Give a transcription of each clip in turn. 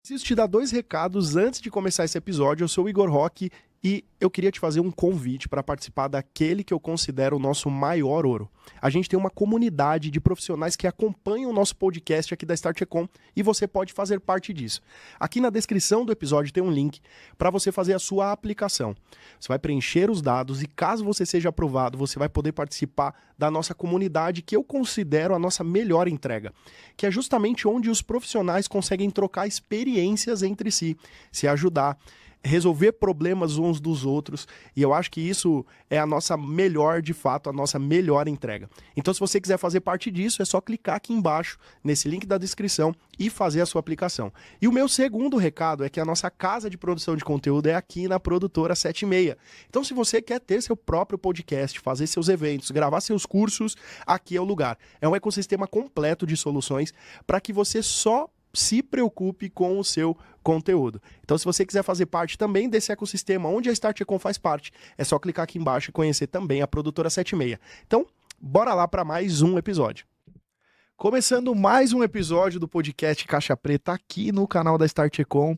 Preciso te dar 2 recados antes de começar esse episódio. Eu sou o Igor Roque e eu queria te fazer um convite para participar daquele que eu considero o nosso maior ouro. A gente tem uma comunidade de profissionais que acompanham o nosso podcast aqui da Start-Econ e você pode fazer parte disso. Aqui na descrição do episódio tem um link para você fazer a sua aplicação. Você vai preencher os dados e caso você seja aprovado, você vai poder participar da nossa comunidade que eu considero a nossa melhor entrega, que é justamente onde os profissionais conseguem trocar experiências entre si, se ajudar, resolver problemas uns dos outros, e eu acho que isso é a nossa melhor, de fato, a nossa melhor entrega. Então, se você quiser fazer parte disso, é só clicar aqui embaixo, nesse link da descrição, e fazer a sua aplicação. E o meu segundo recado é que a nossa casa de produção de conteúdo é aqui na Produtora 76. Então, se você quer ter seu próprio podcast, fazer seus eventos, gravar seus cursos, aqui é o lugar. É um ecossistema completo de soluções para que você só se preocupe com o seu conteúdo. Então, se você quiser fazer parte também desse ecossistema onde a Start-Econ faz parte, é só clicar aqui embaixo e conhecer também a Produtora 76. Então, bora lá para mais um episódio. Começando mais um episódio do podcast Caixa Preta aqui no canal da Start-Econ.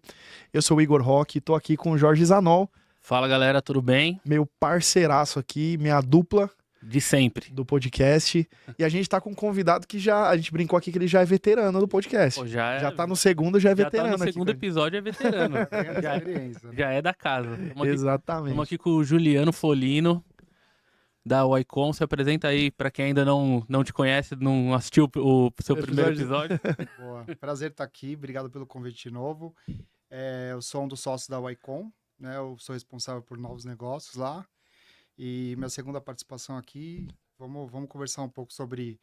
Eu sou o Igor Roque, tô aqui com o Jorge Zanol. Fala, galera, tudo bem? Meu parceiraço aqui, minha dupla de sempre do podcast. E a gente tá com um convidado que a gente brincou aqui que ele já é veterano do podcast. Pô, já tá no segundo, já é veterano. Já tá no segundo aqui, episódio, é veterano. já é da casa. Exatamente. Estamos aqui com o Juliano Folino, da Icon. Se apresenta aí para quem ainda não te conhece, não assistiu o seu primeiro episódio. Boa. Prazer estar aqui, obrigado pelo convite de novo. Eu sou um dos sócios da Icon, né? Eu sou responsável por novos negócios lá. E minha segunda participação aqui, vamos conversar um pouco sobre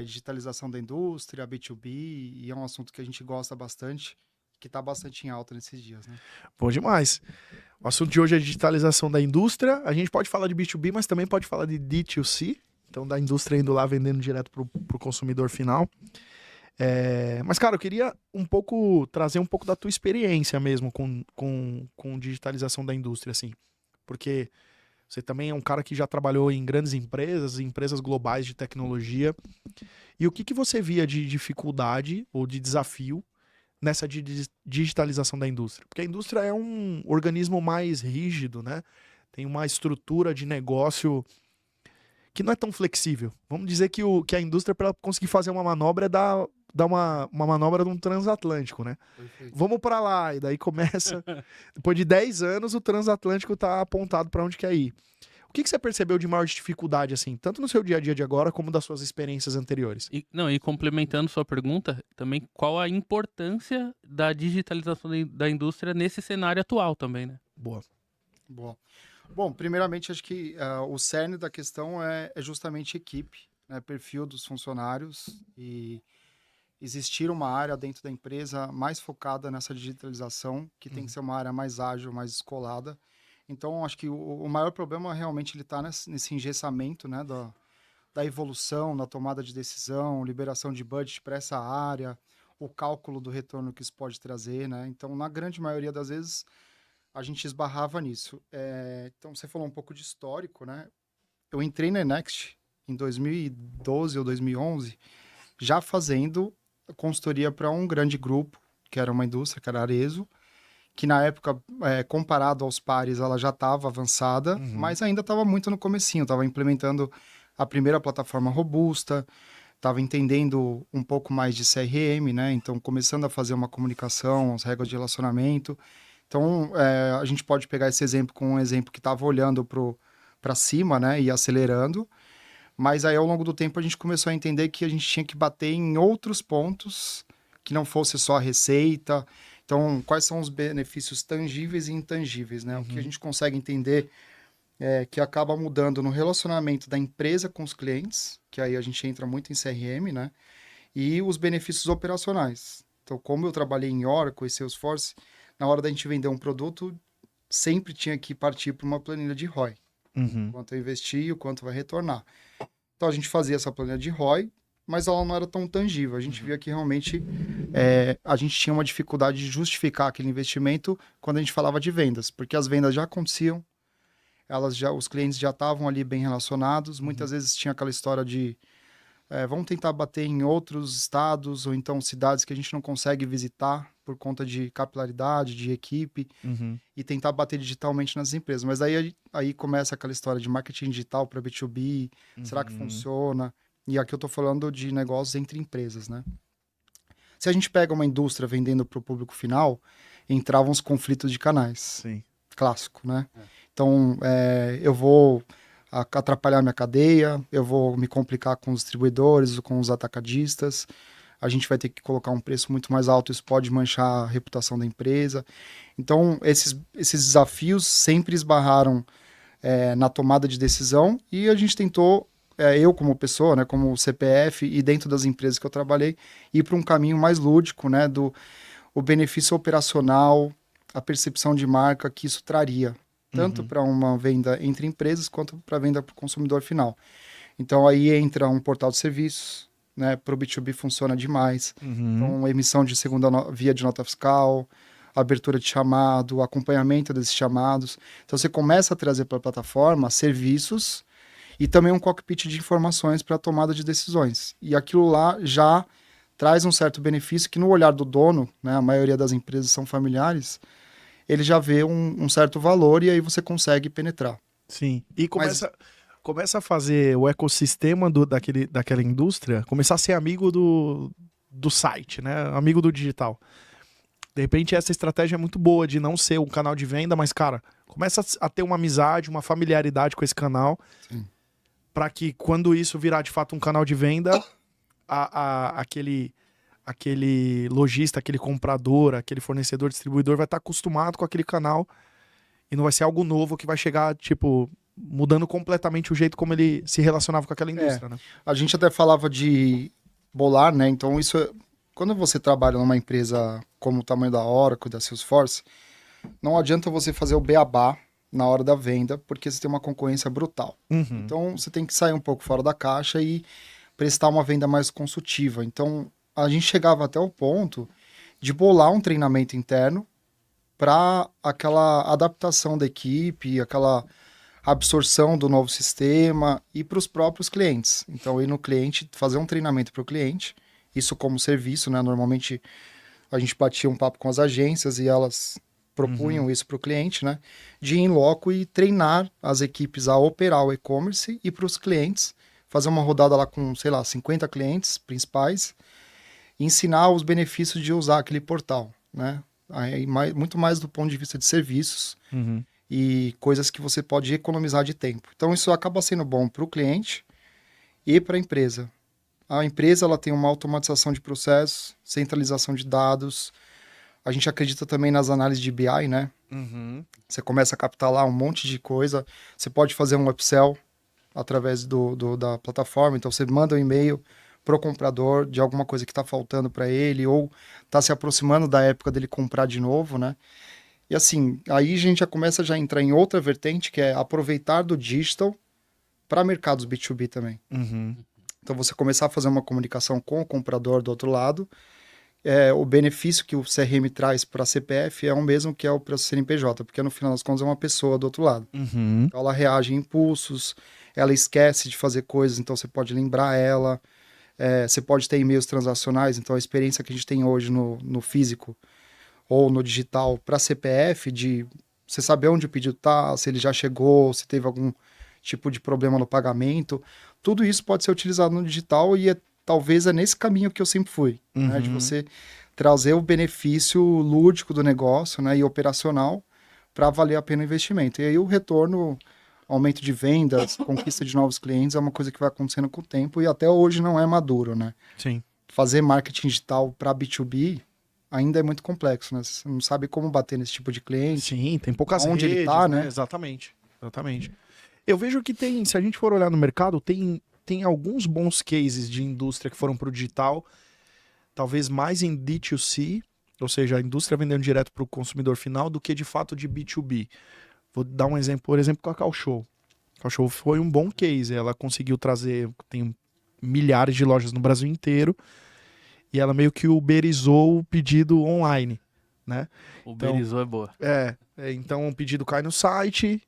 digitalização da indústria, B2B, e é um assunto que a gente gosta bastante, que está bastante em alta nesses dias, né? Bom demais. O assunto de hoje é digitalização da indústria. A gente pode falar de B2B, mas também pode falar de D2C, então da indústria indo lá vendendo direto para o consumidor final. Mas, cara, eu queria trazer um pouco da tua experiência mesmo com digitalização da indústria, assim, porque você também é um cara que já trabalhou em grandes empresas globais de tecnologia. E o que você via de dificuldade ou de desafio nessa digitalização da indústria? Porque a indústria é um organismo mais rígido, né? Tem uma estrutura de negócio que não é tão flexível. Vamos dizer que a indústria, para conseguir fazer uma manobra, é dar uma manobra de um transatlântico, né? Perfeito. Vamos para lá, e daí começa... Depois de 10 anos, o transatlântico tá apontado para onde quer ir. O que você percebeu de maior dificuldade, assim, tanto no seu dia a dia de agora, como das suas experiências anteriores? E complementando sua pergunta, também qual a importância da digitalização da indústria nesse cenário atual também, né? Boa. Bom, primeiramente, acho que o cerne da questão é justamente equipe, né, perfil dos funcionários e existir uma área dentro da empresa mais focada nessa digitalização, que tem que ser uma área mais ágil, mais descolada. Então, acho que o maior problema realmente ele está nesse engessamento, né, da evolução, da tomada de decisão, liberação de budget para essa área, o cálculo do retorno que isso pode trazer, né? Então, na grande maioria das vezes, a gente esbarrava nisso. Então, você falou um pouco de histórico, né? Eu entrei na Next em 2012 ou 2011, já fazendo consultoria para um grande grupo, que era uma indústria, que era a Arezzo, que na época, comparado aos pares, ela já estava avançada, mas ainda estava muito no comecinho, estava implementando a primeira plataforma robusta, estava entendendo um pouco mais de CRM, né? Então, começando a fazer uma comunicação, as regras de relacionamento. Então, a gente pode pegar esse exemplo com um exemplo que estava olhando para cima, né? E acelerando. Mas aí, ao longo do tempo, a gente começou a entender que a gente tinha que bater em outros pontos, que não fosse só a receita. Então, quais são os benefícios tangíveis e intangíveis, né? O que a gente consegue entender que acaba mudando no relacionamento da empresa com os clientes, que aí a gente entra muito em CRM, né? E os benefícios operacionais. Então, como eu trabalhei em Oracle e Salesforce, na hora da gente vender um produto, sempre tinha que partir para uma planilha de ROI. Quanto eu investi e o quanto vai retornar. Então, a gente fazia essa planilha de ROI, mas ela não era tão tangível. A gente via que realmente a gente tinha uma dificuldade de justificar aquele investimento quando a gente falava de vendas, porque as vendas já aconteciam, os clientes já estavam ali bem relacionados, muitas vezes tinha aquela história de vamos tentar bater em outros estados ou então cidades que a gente não consegue visitar por conta de capilaridade, de equipe, e tentar bater digitalmente nas empresas. Mas aí começa aquela história de marketing digital para B2B, será que funciona? E aqui eu estou falando de negócios entre empresas, né? Se a gente pega uma indústria vendendo para o público final, entravam os conflitos de canais. Sim. Clássico, né? Então, eu vou atrapalhar minha cadeia, eu vou me complicar com os distribuidores, com os atacadistas, a gente vai ter que colocar um preço muito mais alto, isso pode manchar a reputação da empresa. Então, esses desafios sempre esbarraram na tomada de decisão e a gente tentou, eu como pessoa, né, como CPF e dentro das empresas que eu trabalhei, ir para um caminho mais lúdico, né, o benefício operacional, a percepção de marca que isso traria, tanto para uma venda entre empresas quanto para a venda para o consumidor final. Então, aí entra um portal de serviços, né? Para o B2B funciona demais. Então, emissão de segunda via de nota fiscal, abertura de chamado, acompanhamento desses chamados. Então, você começa a trazer para a plataforma serviços e também um cockpit de informações para a tomada de decisões. E aquilo lá já traz um certo benefício que no olhar do dono, né, a maioria das empresas são familiares, ele já vê um certo valor e aí você consegue penetrar. Sim. E começa a fazer o ecossistema daquela indústria, começar a ser amigo do site, né? Amigo do digital. De repente, essa estratégia é muito boa de não ser um canal de venda, mas, cara, começa a ter uma amizade, uma familiaridade com esse canal, para que quando isso virar de fato um canal de venda, aquele lojista, aquele comprador, aquele fornecedor, distribuidor vai estar acostumado com aquele canal e não vai ser algo novo que vai chegar, tipo, mudando completamente o jeito como ele se relacionava com aquela indústria, né? A gente até falava de bolar, né? Então, quando você trabalha numa empresa como o tamanho da Oracle, da Salesforce, não adianta você fazer o beabá na hora da venda, porque você tem uma concorrência brutal. Então, você tem que sair um pouco fora da caixa e prestar uma venda mais consultiva. Então, a gente chegava até o ponto de bolar um treinamento interno para aquela adaptação da equipe, aquela absorção do novo sistema e para os próprios clientes. Então, ir no cliente, fazer um treinamento para o cliente, isso como serviço, né? Normalmente, a gente batia um papo com as agências e elas propunham isso para o cliente, né? De ir em loco e treinar as equipes a operar o e-commerce e para os clientes, fazer uma rodada lá com, sei lá, 50 clientes principais, ensinar os benefícios de usar aquele portal, né? Aí, muito mais do ponto de vista de serviços e coisas que você pode economizar de tempo. Então, isso acaba sendo bom para o cliente e para a empresa. A empresa ela tem uma automatização de processos, centralização de dados. A gente acredita também nas análises de BI, né? Você começa a captar lá um monte de coisa. Você pode fazer um upsell através da plataforma. Então, você manda um e-mail para o comprador de alguma coisa que está faltando para ele ou está se aproximando da época dele comprar de novo, né? E assim, aí a gente já começa a entrar em outra vertente, que é aproveitar do digital para mercados B2B também. Então, você começar a fazer uma comunicação com o comprador do outro lado, o benefício que o CRM traz para a CPF é o mesmo que é para o CNPJ, porque no final das contas é uma pessoa do outro lado. Então, ela reage a impulsos, ela esquece de fazer coisas, então você pode lembrar ela. Você pode ter e-mails transacionais, então a experiência que a gente tem hoje no físico ou no digital para CPF, de você saber onde o pedido está, se ele já chegou, se teve algum tipo de problema no pagamento, tudo isso pode ser utilizado no digital e talvez é nesse caminho que eu sempre fui, né, de você trazer o benefício lúdico do negócio, né, e operacional para valer a pena o investimento. E aí o retorno, aumento de vendas, conquista de novos clientes é uma coisa que vai acontecendo com o tempo e até hoje não é maduro, né? Sim. Fazer marketing digital para B2B ainda é muito complexo, né? Você não sabe como bater nesse tipo de cliente. Sim, tem poucas onde redes, ele tá, né? Exatamente. Eu vejo que se a gente for olhar no mercado, tem alguns bons cases de indústria que foram para o digital, talvez mais em D2C, ou seja, a indústria vendendo direto para o consumidor final, do que de fato de B2B. Vou dar um exemplo, por exemplo, com a Cacau Show. A Cacau Show foi um bom case, ela conseguiu trazer, tem milhares de lojas no Brasil inteiro, e ela meio que uberizou o pedido online, né? Uberizou é boa. Então o pedido cai no site,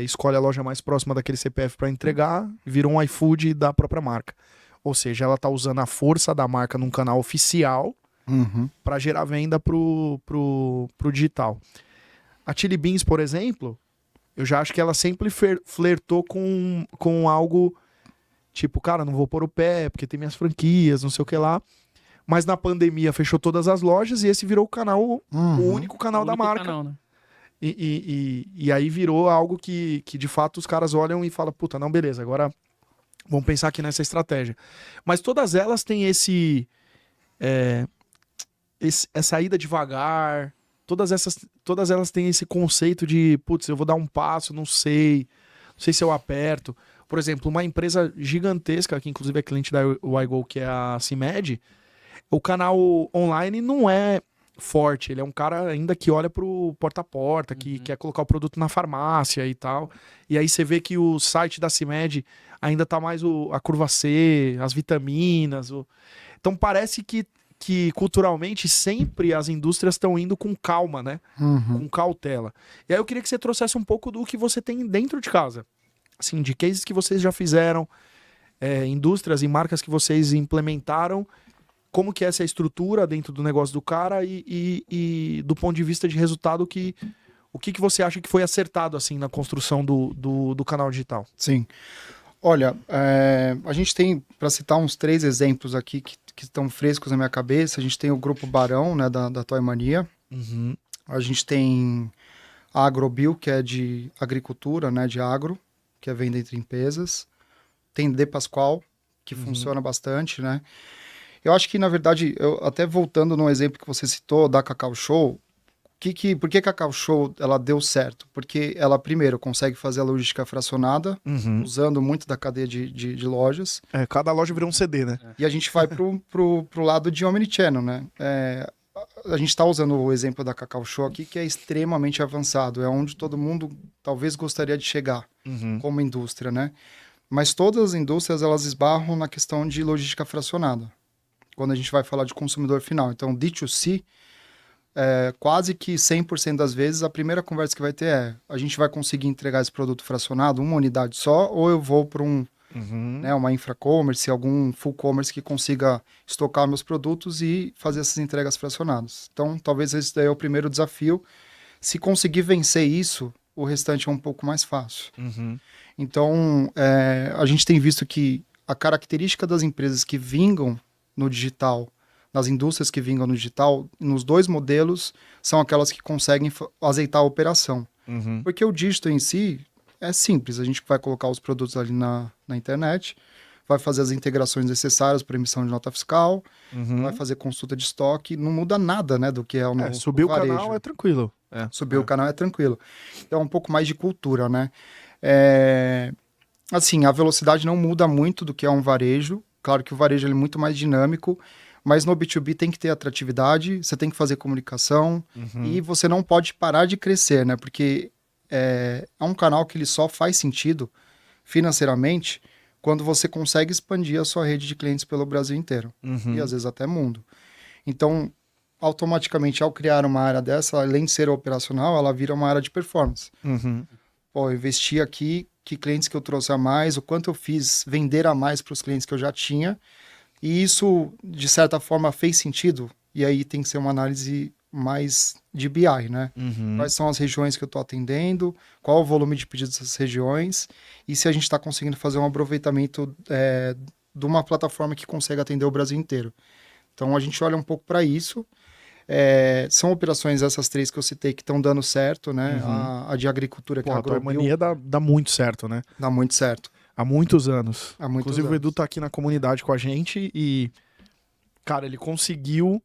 escolhe a loja mais próxima daquele CPF para entregar, virou um iFood da própria marca. Ou seja, ela tá usando a força da marca num canal oficial para gerar venda pro digital. A Chili Beans, por exemplo, eu já acho que ela sempre flertou com algo tipo, cara, não vou pôr o pé porque tem minhas franquias, não sei o que lá. Mas na pandemia fechou todas as lojas e esse virou o canal, o único canal da marca. Canal, né? E aí virou algo que de fato os caras olham e falam, puta, não, beleza, agora vamos pensar aqui nessa estratégia. Mas todas elas têm essa ida devagar, todas elas têm esse conceito de, putz, eu vou dar um passo, não sei se eu aperto. Por exemplo, uma empresa gigantesca, que inclusive é cliente da WhyGo, que é a CIMED, o canal online não é forte, ele é um cara ainda que olha pro porta a porta, que quer colocar o produto na farmácia e tal. E aí você vê que o site da CIMED ainda tá mais a curva C, as vitaminas. Então parece que culturalmente sempre as indústrias estão indo com calma, né? Com cautela. E aí eu queria que você trouxesse um pouco do que você tem dentro de casa. Assim, de cases que vocês já fizeram, indústrias e marcas que vocês implementaram, como que é essa estrutura dentro do negócio do cara e do ponto de vista de resultado, o que você acha que foi acertado assim na construção do canal digital? Sim. Olha, a gente tem, para citar uns 3 exemplos aqui que estão frescos na minha cabeça, a gente tem o Grupo Barão, né, da Toy Mania. A gente tem a Agrobio, que é de agricultura, né, de agro, que é venda entre empresas. Tem De Pascoal, que funciona bastante, né? Eu acho que, na verdade, até voltando no exemplo que você citou da Cacau Show, por que a Cacau Show ela deu certo? Porque ela, primeiro, consegue fazer a logística fracionada, usando muito da cadeia de lojas. Cada loja virou um CD, né? E a gente vai pro lado de Omnichannel, né? A gente está usando o exemplo da Cacau Show aqui, que é extremamente avançado. É onde todo mundo talvez gostaria de chegar como indústria, né? Mas todas as indústrias, elas esbarram na questão de logística fracionada, quando a gente vai falar de consumidor final. Então, D2C, quase que 100% das vezes, a primeira conversa que vai ter a gente vai conseguir entregar esse produto fracionado, uma unidade só, ou eu vou para uma infra-commerce, algum full commerce que consiga estocar meus produtos e fazer essas entregas fracionadas. Então, talvez esse daí é o primeiro desafio. Se conseguir vencer isso, o restante é um pouco mais fácil. Então, a gente tem visto que a característica das empresas que vingam no digital, nas indústrias que vingam no digital, nos 2 modelos, são aquelas que conseguem azeitar a operação. Porque o digital em si é simples, a gente vai colocar os produtos ali na internet, vai fazer as integrações necessárias para emissão de nota fiscal, vai fazer consulta de estoque, não muda nada, né, do que é o varejo. Subir o canal é tranquilo. Subir o canal é tranquilo. Então é um pouco mais de cultura, né? Assim, a velocidade não muda muito do que é um varejo. Claro que o varejo é muito mais dinâmico, mas no B2B tem que ter atratividade, você tem que fazer comunicação e você não pode parar de crescer, né? Porque é um canal que ele só faz sentido financeiramente quando você consegue expandir a sua rede de clientes pelo Brasil inteiro e às vezes até mundo. Então, automaticamente, ao criar uma área dessa, além de ser operacional, ela vira uma área de performance. Pô, eu investi aqui, que clientes que eu trouxe a mais, o quanto eu fiz vender a mais para os clientes que eu já tinha, e isso, de certa forma, fez sentido, e aí tem que ser uma análise mais de BI, né? Quais são as regiões que eu estou atendendo, qual o volume de pedidos dessas regiões, e se a gente está conseguindo fazer um aproveitamento de uma plataforma que consegue atender o Brasil inteiro. Então, a gente olha um pouco para isso. São operações, essas 3 que eu citei, que estão dando certo, né? A de agricultura, que é a Agrobio. A mania dá muito certo, né? Dá muito certo. Há muitos anos. Inclusive, o Edu tá aqui na comunidade com a gente e, cara, ele conseguiu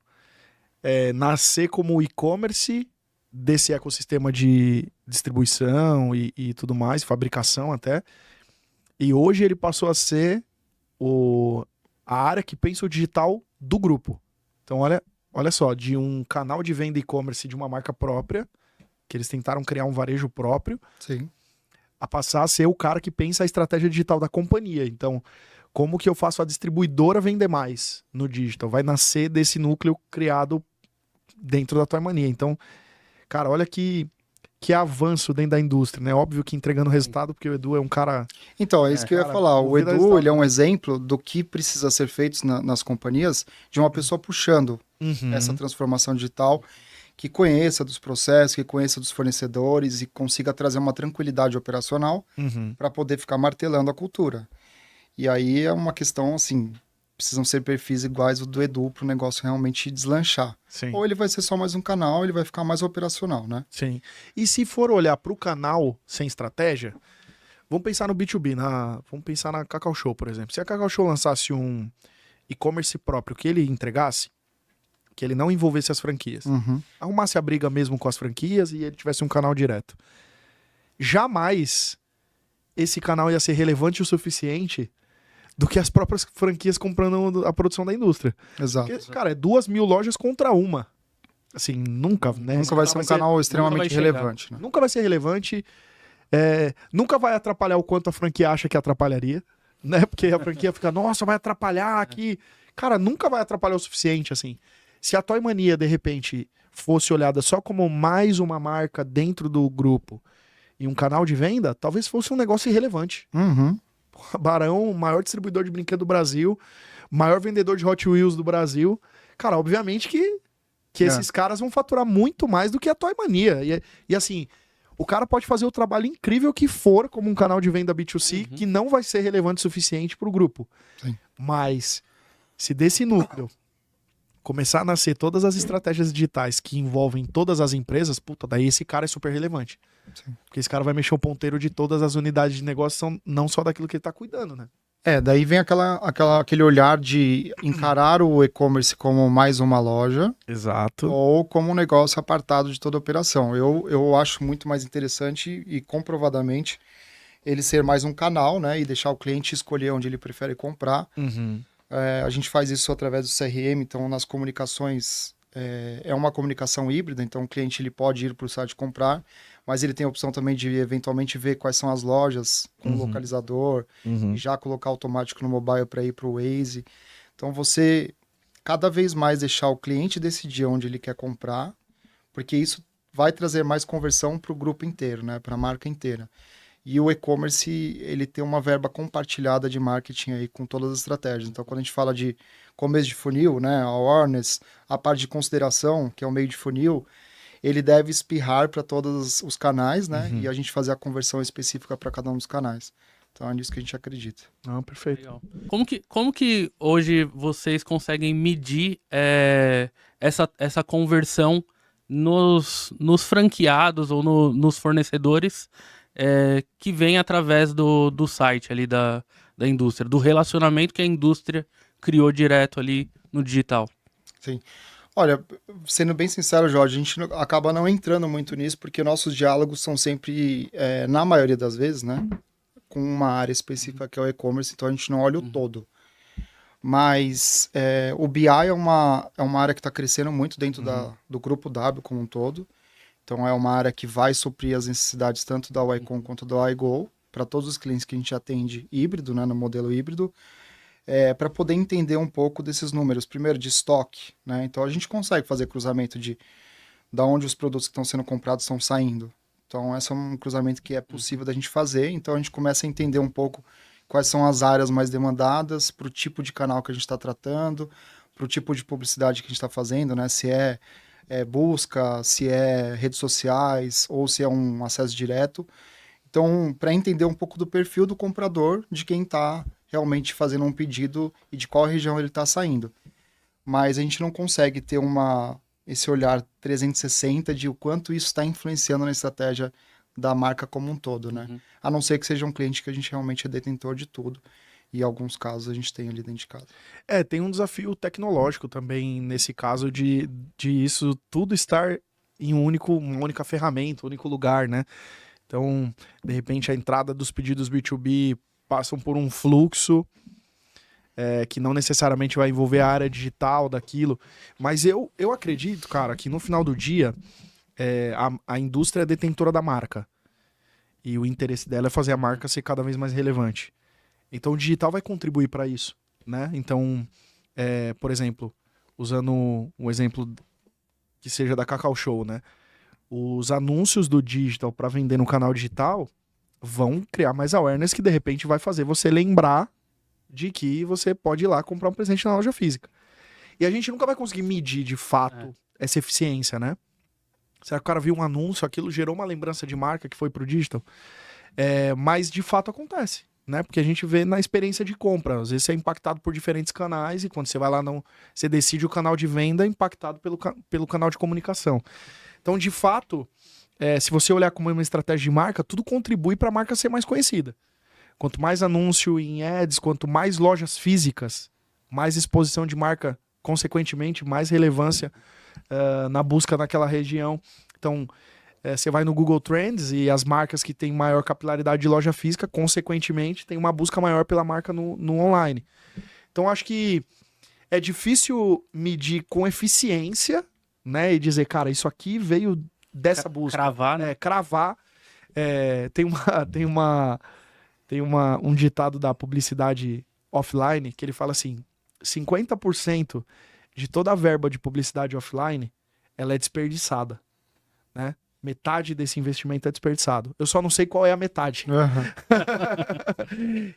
nascer como e-commerce desse ecossistema de distribuição e tudo mais, fabricação até. E hoje ele passou a ser a área que pensa o digital do grupo. Então, olha só, de um canal de venda e-commerce de uma marca própria, que eles tentaram criar um varejo próprio, sim, a passar a ser o cara que pensa a estratégia digital da companhia. Então, como que eu faço a distribuidora vender mais no digital? Vai nascer desse núcleo criado dentro da Toy Mania. Então, cara, olha que que avanço dentro da indústria, né? Óbvio que entregando resultado, porque o Edu é um cara... Então, é isso que eu ia falar. O Edu, resultado. ele é um exemplo do que precisa ser feito nas companhias, de uma pessoa puxando essa transformação digital, que conheça dos processos, que conheça dos fornecedores e consiga trazer uma tranquilidade operacional para poder ficar martelando a cultura. E aí é uma questão, assim, precisam ser perfis iguais ao do Edu para o negócio realmente deslanchar. Sim. Ou ele vai ser só mais um canal, ele vai ficar mais operacional, né? Sim. E se for olhar para o canal sem estratégia, vamos pensar no B2B, vamos pensar na Cacau Show, por exemplo. Se a Cacau Show lançasse um e-commerce próprio que ele entregasse, que ele não envolvesse as franquias, arrumasse a briga mesmo com as franquias e ele tivesse um canal direto, jamais esse canal ia ser relevante o suficiente do que as próprias franquias comprando a produção da indústria. Exato. Porque, cara, é 2.000 lojas contra uma. Assim, nunca, né? Nunca vai ser um canal extremamente relevante. Né? Nunca vai ser relevante. Nunca vai atrapalhar o quanto a franquia acha que atrapalharia, né? Porque a franquia fica, nossa, vai atrapalhar aqui. Cara, nunca vai atrapalhar o suficiente, assim. Se a Toy Mania, de repente, fosse olhada só como mais uma marca dentro do grupo e um canal de venda, talvez fosse um negócio irrelevante. Barão, maior distribuidor de brinquedo do Brasil, maior vendedor de Hot Wheels do Brasil. Cara, obviamente que esses caras vão faturar muito mais do que a Toy Mania. E assim, o cara pode fazer o trabalho incrível que for como um canal de venda B2C, que não vai ser relevante o suficiente para o grupo. Sim. Mas, se desse núcleo começar a nascer todas as estratégias digitais que envolvem todas as empresas, puta, daí esse cara é super relevante. Sim. Porque esse cara vai mexer o ponteiro de todas as unidades de negócio, não só daquilo que ele tá cuidando, né? Daí vem aquele olhar de encarar o e-commerce como mais uma loja. Exato. Ou como um negócio apartado de toda a operação. Eu acho muito mais interessante e comprovadamente ele ser mais um canal, né? E deixar o cliente escolher onde ele prefere comprar. A gente faz isso através do CRM, então nas comunicações é uma comunicação híbrida, então o cliente ele pode ir para o site comprar, mas ele tem a opção também de eventualmente ver quais são as lojas com localizador e já colocar automático no mobile para ir para o Waze. Então você cada vez mais deixar o cliente decidir onde ele quer comprar, porque isso vai trazer mais conversão para o grupo inteiro, né, para a marca inteira. E o e-commerce, ele tem uma verba compartilhada de marketing aí com todas as estratégias. Então, quando a gente fala de começo de funil, né, a awareness, a parte de consideração, que é o meio de funil, ele deve espirrar para todos os canais, né, e a gente fazer a conversão específica para cada um dos canais. Então, é nisso que a gente acredita. Perfeito. Legal. Como que hoje vocês conseguem medir essa conversão nos franqueados ou nos fornecedores que vem através do site ali da indústria, do relacionamento que a indústria criou direto ali no digital? Sim. Olha, sendo bem sincero, Jorge, a gente acaba não entrando muito nisso, porque nossos diálogos são sempre, na maioria das vezes, né, com uma área específica que é o e-commerce, então a gente não olha o todo. Mas o BI é uma área que está crescendo muito dentro do Grupo W como um todo. Então, é uma área que vai suprir as necessidades tanto da YCom quanto da iGo, para todos os clientes que a gente atende híbrido, né, no modelo híbrido, para poder entender um pouco desses números. Primeiro, de estoque, né? Então, a gente consegue fazer cruzamento de onde os produtos que estão sendo comprados estão saindo. Então, esse é um cruzamento que é possível da gente fazer. Então, a gente começa a entender um pouco quais são as áreas mais demandadas para o tipo de canal que a gente está tratando, para o tipo de publicidade que a gente está fazendo, né? Se é busca, se é redes sociais ou se é um acesso direto. Então, para entender um pouco do perfil do comprador, de quem está realmente fazendo um pedido e de qual região ele está saindo. Mas a gente não consegue ter esse olhar 360 de o quanto isso está influenciando na estratégia da marca como um todo, né? A não ser que seja um cliente que a gente realmente é detentor de tudo. E em alguns casos a gente tem ali dentro de casa. Tem um desafio tecnológico também nesse caso de isso tudo estar em uma única ferramenta, um único lugar, né? Então, de repente, a entrada dos pedidos B2B passam por um fluxo que não necessariamente vai envolver a área digital daquilo. Mas eu acredito, cara, que no final do dia a indústria é detentora da marca. E o interesse dela é fazer a marca ser cada vez mais relevante. Então o digital vai contribuir para isso, né? Então, por exemplo, usando um exemplo que seja da Cacau Show, né? os anúncios do digital para vender no canal digital vão criar mais awareness que de repente vai fazer você lembrar de que você pode ir lá comprar um presente na loja física. E a gente nunca vai conseguir medir de fato essa eficiência, né? Será que o cara viu um anúncio, aquilo gerou uma lembrança de marca que foi pro digital? Mas de fato acontece, né? Porque a gente vê na experiência de compra. Às vezes você é impactado por diferentes canais e quando você vai lá, você decide o canal de venda impactado pelo canal de comunicação. Então, de fato, se você olhar como uma estratégia de marca, tudo contribui para a marca ser mais conhecida. Quanto mais anúncio em ads, quanto mais lojas físicas, mais exposição de marca, consequentemente, mais relevância na busca naquela região. Então, você vai no Google Trends e as marcas que têm maior capilaridade de loja física, consequentemente, tem uma busca maior pela marca no online. Então, acho que é difícil medir com eficiência, né? E dizer, cara, isso aqui veio dessa busca. Cravar, né? Cravar. Tem um ditado da publicidade offline que ele fala assim, 50% de toda a verba de publicidade offline, ela é desperdiçada, né? Metade desse investimento é desperdiçado. Eu só não sei qual é a metade.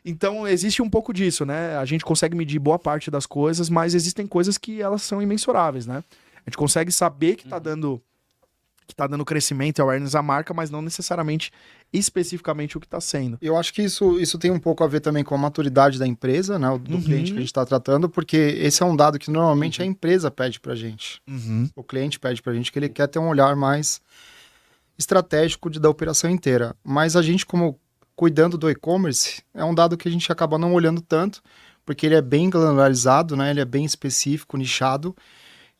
Então, existe um pouco disso, né? A gente consegue medir boa parte das coisas, mas existem coisas que elas são imensuráveis, né? A gente consegue saber que tá dando crescimento e awareness à marca, mas não necessariamente especificamente o que está sendo. Eu acho que isso tem um pouco a ver também com a maturidade da empresa, né? Do cliente que a gente está tratando, porque esse é um dado que normalmente a empresa pede pra gente. O cliente pede pra gente que ele quer ter um olhar mais estratégico da operação inteira. Mas a gente, como cuidando do e-commerce, é um dado que a gente acaba não olhando tanto, porque ele é bem granularizado, né? Ele é bem específico, nichado,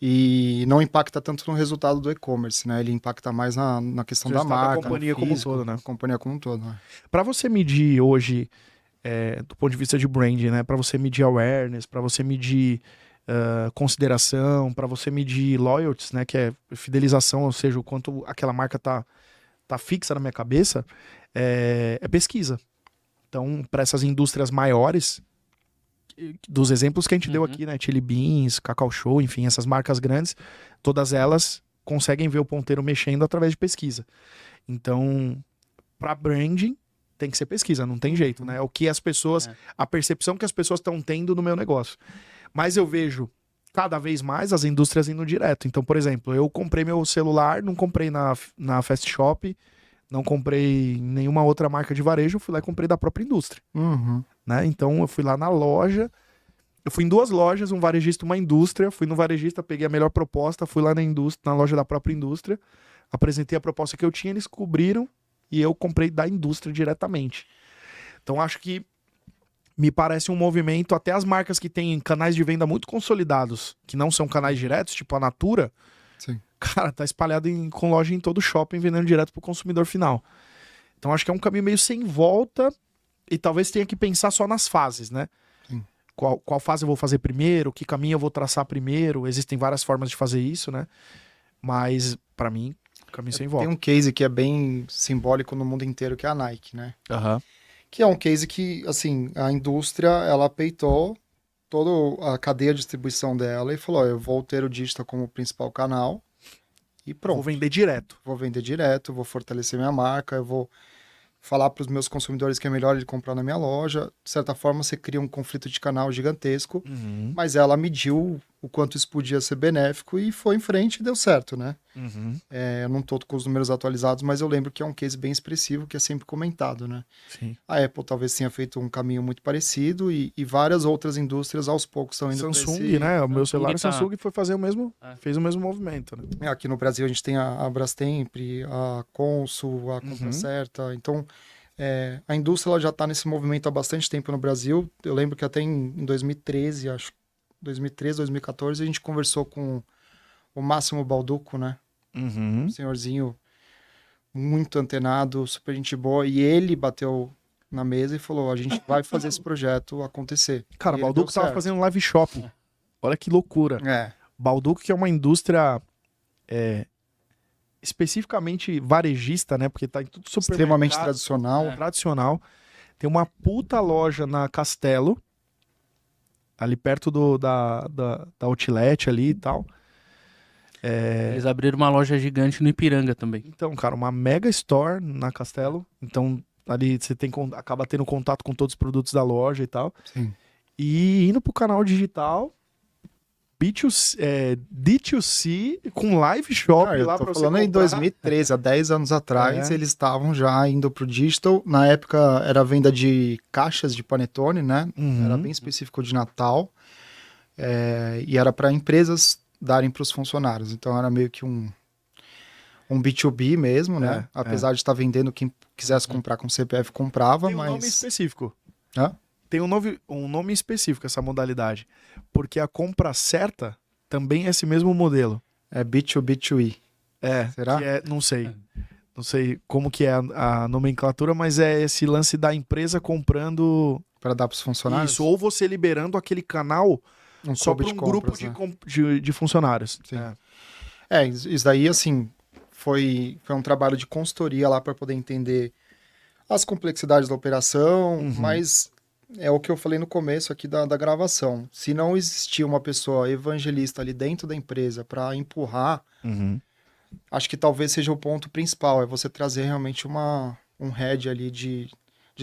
e não impacta tanto no resultado do e-commerce, né? Ele impacta mais na questão da marca, da companhia como um todo, né? Companhia como um todo, né? Para você medir hoje, do ponto de vista de branding, né? Para você medir awareness, para você medir consideração, para você medir loyalties, né? Que é fidelização, ou seja, o quanto aquela marca tá fixa na minha cabeça, é pesquisa. Então, para essas indústrias maiores, dos exemplos que a gente deu aqui, né? Chili Beans, Cacau Show, enfim, essas marcas grandes, todas elas conseguem ver o ponteiro mexendo através de pesquisa. Então, para branding, tem que ser pesquisa, não tem jeito, né? É o que as pessoas, a percepção que as pessoas estão tendo no meu negócio. Mas eu vejo cada vez mais as indústrias indo direto. Então, por exemplo, eu comprei meu celular, não comprei na Fast Shop, não comprei nenhuma outra marca de varejo, eu fui lá e comprei da própria indústria. Né? Então eu fui lá na loja, eu fui em 2 lojas, um varejista e uma indústria, fui no varejista, peguei a melhor proposta, fui lá na loja da própria indústria, apresentei a proposta que eu tinha, eles cobriram e eu comprei da indústria diretamente. Então acho que me parece um movimento, até as marcas que têm canais de venda muito consolidados, que não são canais diretos, tipo a Natura, Sim. Cara, tá espalhado com loja em todo shopping, vendendo direto pro consumidor final. Então acho que é um caminho meio sem volta e talvez tenha que pensar só nas fases, né? Sim. Qual fase eu vou fazer primeiro, que caminho eu vou traçar primeiro, existem várias formas de fazer isso, né? Mas, pra mim, caminho sem volta. Tem um case que é bem simbólico no mundo inteiro, que é a Nike, né? Que é um case que, assim, a indústria, ela peitou toda a cadeia de distribuição dela e falou, eu vou ter o digital como principal canal e pronto. Vou vender direto. Vou vender direto, vou fortalecer minha marca, eu vou falar para os meus consumidores que é melhor ele comprar na minha loja. De certa forma, você cria um conflito de canal gigantesco, mas ela mediu o quanto isso podia ser benéfico e foi em frente e deu certo, né? Eu não estou com os números atualizados, mas eu lembro que é um case bem expressivo que é sempre comentado, né? Sim. A Apple talvez tenha feito um caminho muito parecido e várias outras indústrias aos poucos estão indo Samsung, né? O meu celular, tá... Samsung foi fazer fez o mesmo movimento, né? Aqui no Brasil a gente tem a Brastemp, a Consul, a Compra Certa. Então, a indústria ela já está nesse movimento há bastante tempo no Brasil. Eu lembro que até em 2013, 2014, a gente conversou com o Máximo Balducco, né? Um senhorzinho muito antenado, super gente boa. E ele bateu na mesa e falou, a gente vai fazer esse projeto acontecer. Cara, o Balducco tava fazendo um live shopping. Olha que loucura. Balducco, que é uma indústria especificamente varejista, né? Porque tá em tudo supermercado. Extremamente tradicional. Tradicional. Tem uma puta loja na Castelo, ali perto da Outlet ali e tal. Eles abriram uma loja gigante no Ipiranga também. Então, cara, uma mega store na Castelo. Então, ali você acaba tendo contato com todos os produtos da loja e tal. Sim. E indo pro canal digital, D2C com live shop Eu lá tô pra você falando em comprar. 2013, há 10 anos atrás, É. eles estavam já indo pro digital. Na época era venda de caixas de panetone, né? Uhum. Era bem específico de Natal. E era para empresas darem para os funcionários. Então era meio que um B2B mesmo, né? Apesar de estar vendendo, quem quisesse comprar com CPF comprava, Tem um mas... nome específico. Hã? Tem um nome específico essa modalidade. Porque a compra certa também é esse mesmo modelo. É B2B2E. Será? Que não sei. Não sei como que é a nomenclatura, mas é esse lance da empresa comprando Para dar para os funcionários? isso, ou você liberando aquele canal Um só clube para de um grupo compras, de funcionários. Sim. Isso daí, assim, foi um trabalho de consultoria lá para poder entender as complexidades da operação, mas é o que eu falei no começo aqui da gravação. Se não existir uma pessoa evangelista ali dentro da empresa para empurrar, acho que talvez seja o ponto principal, é você trazer realmente um head ali de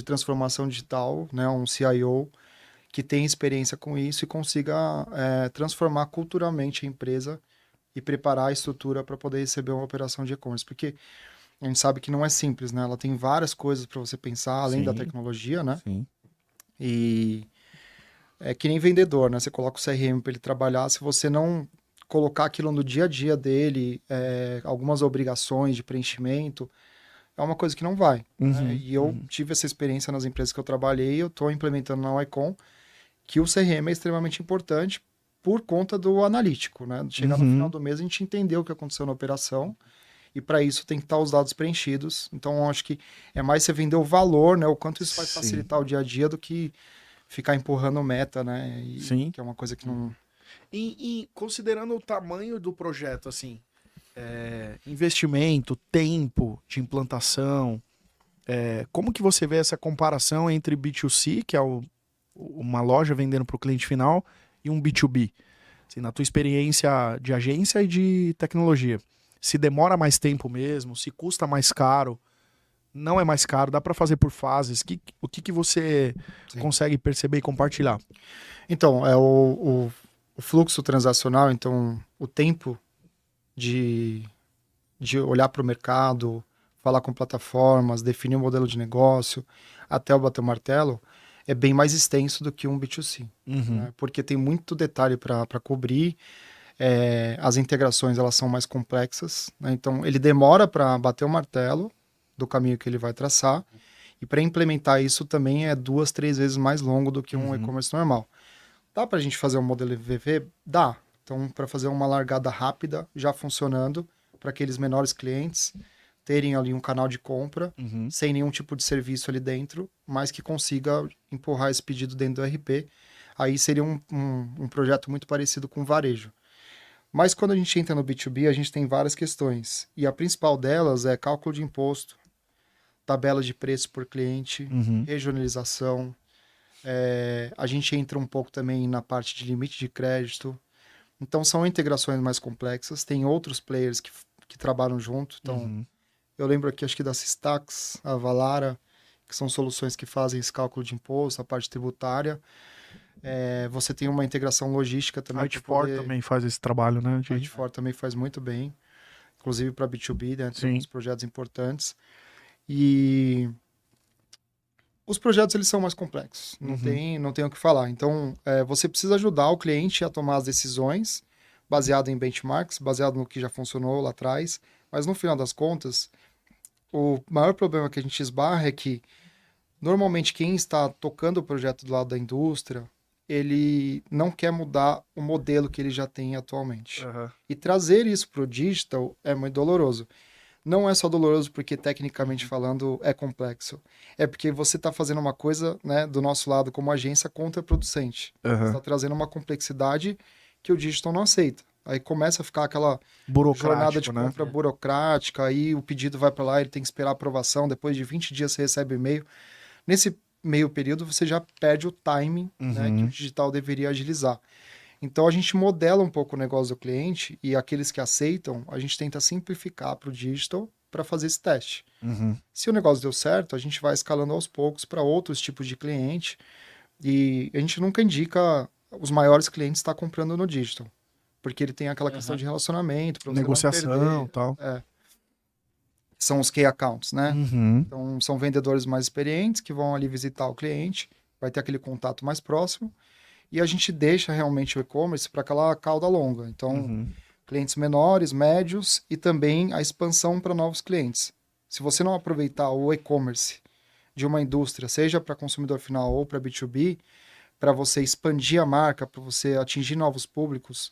transformação digital, né, um CIO, que tem experiência com isso e consiga transformar culturalmente a empresa e preparar a estrutura para poder receber uma operação de e-commerce. Porque a gente sabe que não é simples, né? Ela tem várias coisas para você pensar, além da tecnologia, né? Sim. E é que nem vendedor, né? Você coloca o CRM para ele trabalhar, se você não colocar aquilo no dia a dia dele, algumas obrigações de preenchimento, é uma coisa que não vai. Né? E eu tive essa experiência nas empresas que eu trabalhei, eu estou implementando na Icon, que o CRM é extremamente importante por conta do analítico, né? Chegar no final do mês, a gente entendeu o que aconteceu na operação, e para isso tem que estar os dados preenchidos. Então, eu acho que é mais você vender o valor, né? O quanto isso vai facilitar o dia a dia do que ficar empurrando meta, né? Que é uma coisa que não... E considerando o tamanho do projeto, assim, investimento, tempo de implantação, como que você vê essa comparação entre B2C, que é uma loja vendendo para o cliente final, e um B2B? Assim, na tua experiência de agência e de tecnologia. Se demora mais tempo mesmo, se custa mais caro, não é mais caro, dá para fazer por fases. O que você consegue perceber e compartilhar? Então, o fluxo transacional, então o tempo de olhar para o mercado, falar com plataformas, definir o modelo de negócio, até o bater o martelo, é bem mais extenso do que um B2C. Né? Porque tem muito detalhe para cobrir, as integrações elas são mais complexas, né? Então ele demora para bater o martelo do caminho que ele vai traçar, e para implementar isso também é 2, 3 vezes mais longo do que um e-commerce normal. Dá para a gente fazer um modelo MVP? Dá. Então, para fazer uma largada rápida, já funcionando, para aqueles menores clientes terem ali um canal de compra, sem nenhum tipo de serviço ali dentro, mas que consiga empurrar esse pedido dentro do RP. Aí seria um projeto muito parecido com varejo. Mas quando a gente entra no B2B, a gente tem várias questões. E a principal delas é cálculo de imposto, tabela de preço por cliente, regionalização. A gente entra um pouco também na parte de limite de crédito. Então, são integrações mais complexas. Tem outros players que trabalham junto. Então, eu lembro aqui, acho que da Systax, a Valara, que são soluções que fazem esse cálculo de imposto, a parte tributária. Você tem uma integração logística também. A Artfor também faz esse trabalho, né? A Artfor também faz muito bem, inclusive para B2B, né? Tem alguns projetos importantes. E os projetos eles são mais complexos, não tem o que falar. Então, você precisa ajudar o cliente a tomar as decisões baseado em benchmarks, baseado no que já funcionou lá atrás, mas no final das contas, o maior problema que a gente esbarra é que normalmente quem está tocando o projeto do lado da indústria, ele não quer mudar o modelo que ele já tem atualmente. E trazer isso para o digital é muito doloroso. Não é só doloroso porque, tecnicamente falando, é complexo. É porque você está fazendo uma coisa, né, do nosso lado, como agência, contraproducente. Você está trazendo uma complexidade que o digital não aceita. Aí começa a ficar aquela jornada de compra burocrática, aí o pedido vai para lá, ele tem que esperar a aprovação, depois de 20 dias você recebe e-mail. Nesse meio período, você já perde o timing, né, que o digital deveria agilizar. Então a gente modela um pouco o negócio do cliente e aqueles que aceitam, a gente tenta simplificar para o digital para fazer esse teste. Se o negócio deu certo, a gente vai escalando aos poucos para outros tipos de cliente e a gente nunca indica os maiores clientes estar comprando no digital, porque ele tem aquela questão de relacionamento, pra você não Negociação perder. e tal. São os key accounts, né? Uhum. Então, são vendedores mais experientes que vão ali visitar o cliente, vai ter aquele contato mais próximo, e a gente deixa realmente o e-commerce para aquela cauda longa. Então, clientes menores, médios e também a expansão para novos clientes. Se você não aproveitar o e-commerce de uma indústria, seja para consumidor final ou para B2B, para você expandir a marca, para você atingir novos públicos,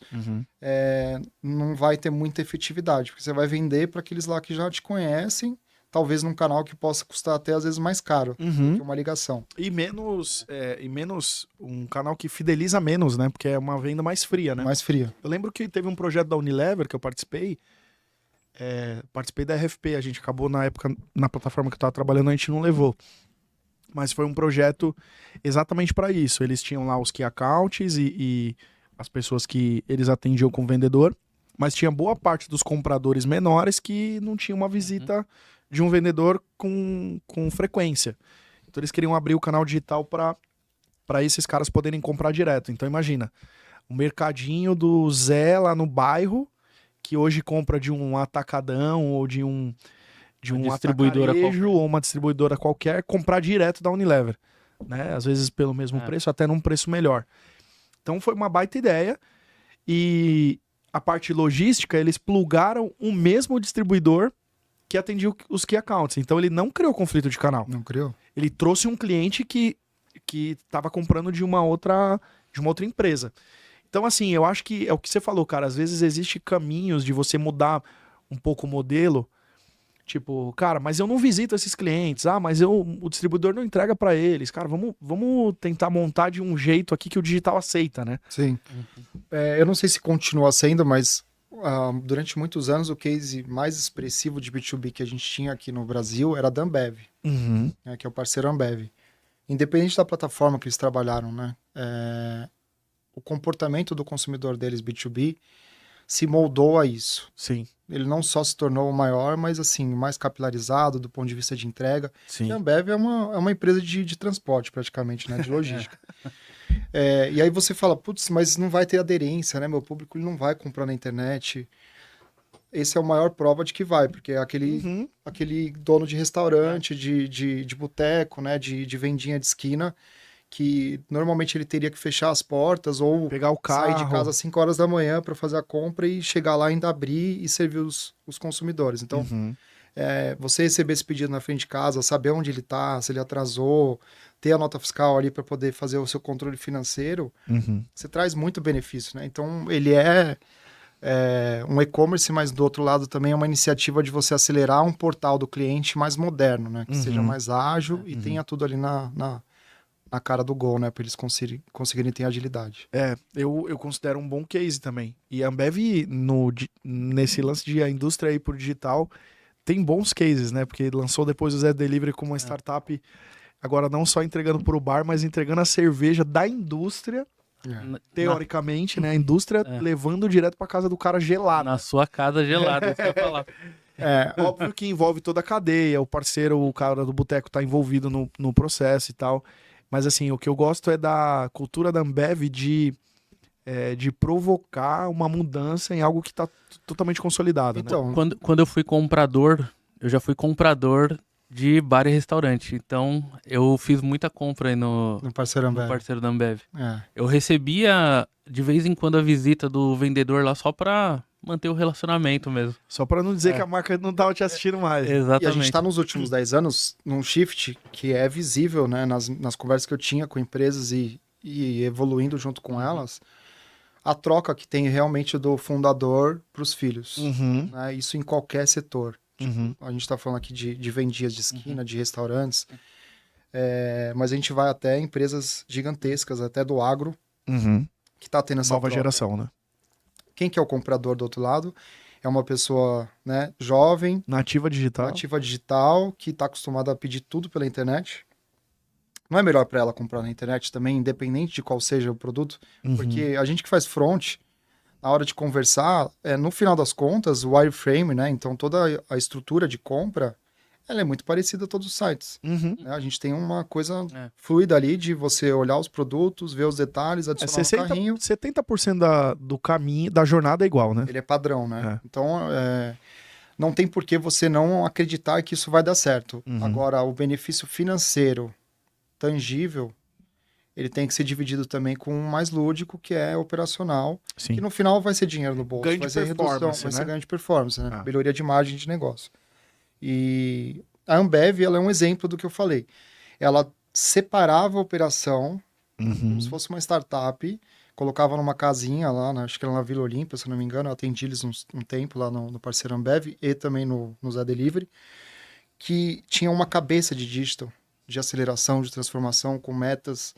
não vai ter muita efetividade, porque você vai vender para aqueles lá que já te conhecem, talvez num canal que possa custar até às vezes mais caro que uma ligação. E menos um canal que fideliza menos, né? Porque é uma venda mais fria, né? Mais fria. Eu lembro que teve um projeto da Unilever que eu participei da RFP, a gente acabou na época, na plataforma que eu estava trabalhando, a gente não levou. Mas foi um projeto exatamente para isso. Eles tinham lá os key accounts e as pessoas que eles atendiam com o vendedor, mas tinha boa parte dos compradores menores que não tinha uma visita de um vendedor com frequência. Então eles queriam abrir o canal digital para esses caras poderem comprar direto. Então imagina, o mercadinho do Zé lá no bairro, que hoje compra de um atacadão ou de um distribuidora atacarejo ou uma distribuidora qualquer, comprar direto da Unilever, né? Às vezes pelo mesmo preço, até num preço melhor. Então foi uma baita ideia e a parte logística, eles plugaram o mesmo distribuidor que atendia os key accounts. Então ele não criou conflito de canal. Não criou? Ele trouxe um cliente que estava comprando de uma outra empresa. Então assim, eu acho que é o que você falou, cara, às vezes existe caminhos de você mudar um pouco o modelo. Tipo, cara, mas eu não visito esses clientes. Ah, mas o distribuidor não entrega para eles. Cara, vamos tentar montar de um jeito aqui que o digital aceita, né? Sim. Eu não sei se continua sendo, mas durante muitos anos o case mais expressivo de B2B que a gente tinha aqui no Brasil era da Ambev, né, que é o parceiro Ambev. Independente da plataforma que eles trabalharam, né? O comportamento do consumidor deles, B2B, se moldou a isso. Sim. Ele não só se tornou o maior, mas assim, mais capilarizado do ponto de vista de entrega. Sim. E a Ambev é uma empresa de transporte, praticamente, né? De logística. E aí você fala, putz, mas não vai ter aderência, né? Meu público ele não vai comprar na internet. Esse é a maior prova de que vai, porque é aquele dono de restaurante, de boteco, né? De vendinha de esquina, que normalmente ele teria que fechar as portas ou pegar o carro, sair de casa às 5 horas da manhã para fazer a compra e chegar lá ainda abrir e servir os consumidores. Então, você receber esse pedido na frente de casa, saber onde ele está, se ele atrasou, ter a nota fiscal ali para poder fazer o seu controle financeiro, você traz muito benefício, né? Então, ele é um e-commerce, mas do outro lado também é uma iniciativa de você acelerar um portal do cliente mais moderno, né? Que seja mais ágil e tenha tudo ali na cara do gol, né? Para eles conseguirem ter agilidade. Eu considero um bom case também. E a Ambev, nesse lance de a indústria ir pro digital, tem bons cases, né? Porque lançou depois o Zé Delivery como uma startup, agora não só entregando pro bar, mas entregando a cerveja da indústria, teoricamente, né? A indústria levando direto pra casa do cara gelada. Na sua casa gelada, isso que eu ia falar. Óbvio que envolve toda a cadeia, o parceiro, o cara do boteco tá envolvido no processo e tal. Mas assim, o que eu gosto é da cultura da Ambev de provocar uma mudança em algo que está totalmente consolidado. Então, né? Quando eu fui comprador, eu já fui comprador de bar e restaurante. Então, eu fiz muita compra aí no parceiro Ambev. no parceiro da Ambev. Eu recebia, de vez em quando, a visita do vendedor lá só para manter o relacionamento mesmo. Só para não dizer que a marca não estava te assistindo mais. Exatamente. E a gente está nos últimos 10 anos num shift que é visível, né, nas conversas que eu tinha com empresas e evoluindo junto com elas, a troca que tem realmente do fundador para os filhos. Né, isso em qualquer setor. Tipo, a gente está falando aqui de vendias de esquina, de restaurantes, mas a gente vai até empresas gigantescas, até do agro, que está tendo essa nova troca. geração, né? Quem que é o comprador do outro lado? É uma pessoa, né, jovem, nativa digital, que está acostumada a pedir tudo pela internet. não é melhor para ela comprar na internet também, independente de qual seja o produto? Porque a gente que faz front, na hora de conversar, no final das contas, o wireframe, né? Então toda a estrutura de compra, ela é muito parecida a todos os sites. Uhum. Né? A gente tem uma coisa fluida ali de você olhar os produtos, ver os detalhes, adicionar no carrinho. 70% do caminho, da jornada é igual, né? Ele é padrão, né? Então, não tem por que você não acreditar que isso vai dar certo. Agora, o benefício financeiro tangível, ele tem que ser dividido também com o mais lúdico, que é operacional, Sim. que no final vai ser dinheiro no bolso, Ganho vai de ser redução, performance, vai né? ser ganho de performance, né? Melhoria de margem de negócio. E a Ambev, ela é um exemplo do que eu falei. Ela separava a operação, como se fosse uma startup, colocava numa casinha lá, acho que era na Vila Olímpia, se eu não me engano, eu atendi eles um tempo lá no parceiro Ambev e também no Zé Delivery, que tinha uma cabeça de digital, de aceleração, de transformação, com metas,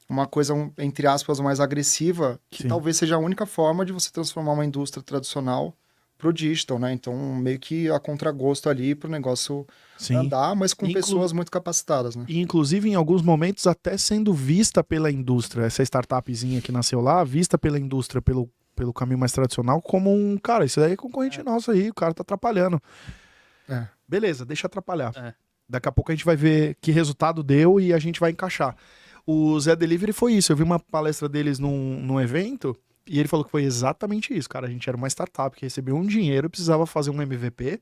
uma coisa, entre aspas, mais agressiva, que talvez seja a única forma de você transformar uma indústria tradicional pro digital, né? Então, meio que a contragosto ali pro negócio andar, mas com pessoas muito capacitadas, né? E, inclusive, em alguns momentos, até sendo vista pela indústria, essa startupzinha que nasceu lá, vista pela indústria pelo caminho mais tradicional, como cara, isso daí é concorrente nosso aí, o cara tá atrapalhando. Beleza, deixa atrapalhar. Daqui a pouco a gente vai ver que resultado deu e a gente vai encaixar. O Zé Delivery foi isso, eu vi uma palestra deles num evento e ele falou que foi exatamente isso, cara. A gente era uma startup que recebeu um dinheiro, precisava fazer um MVP,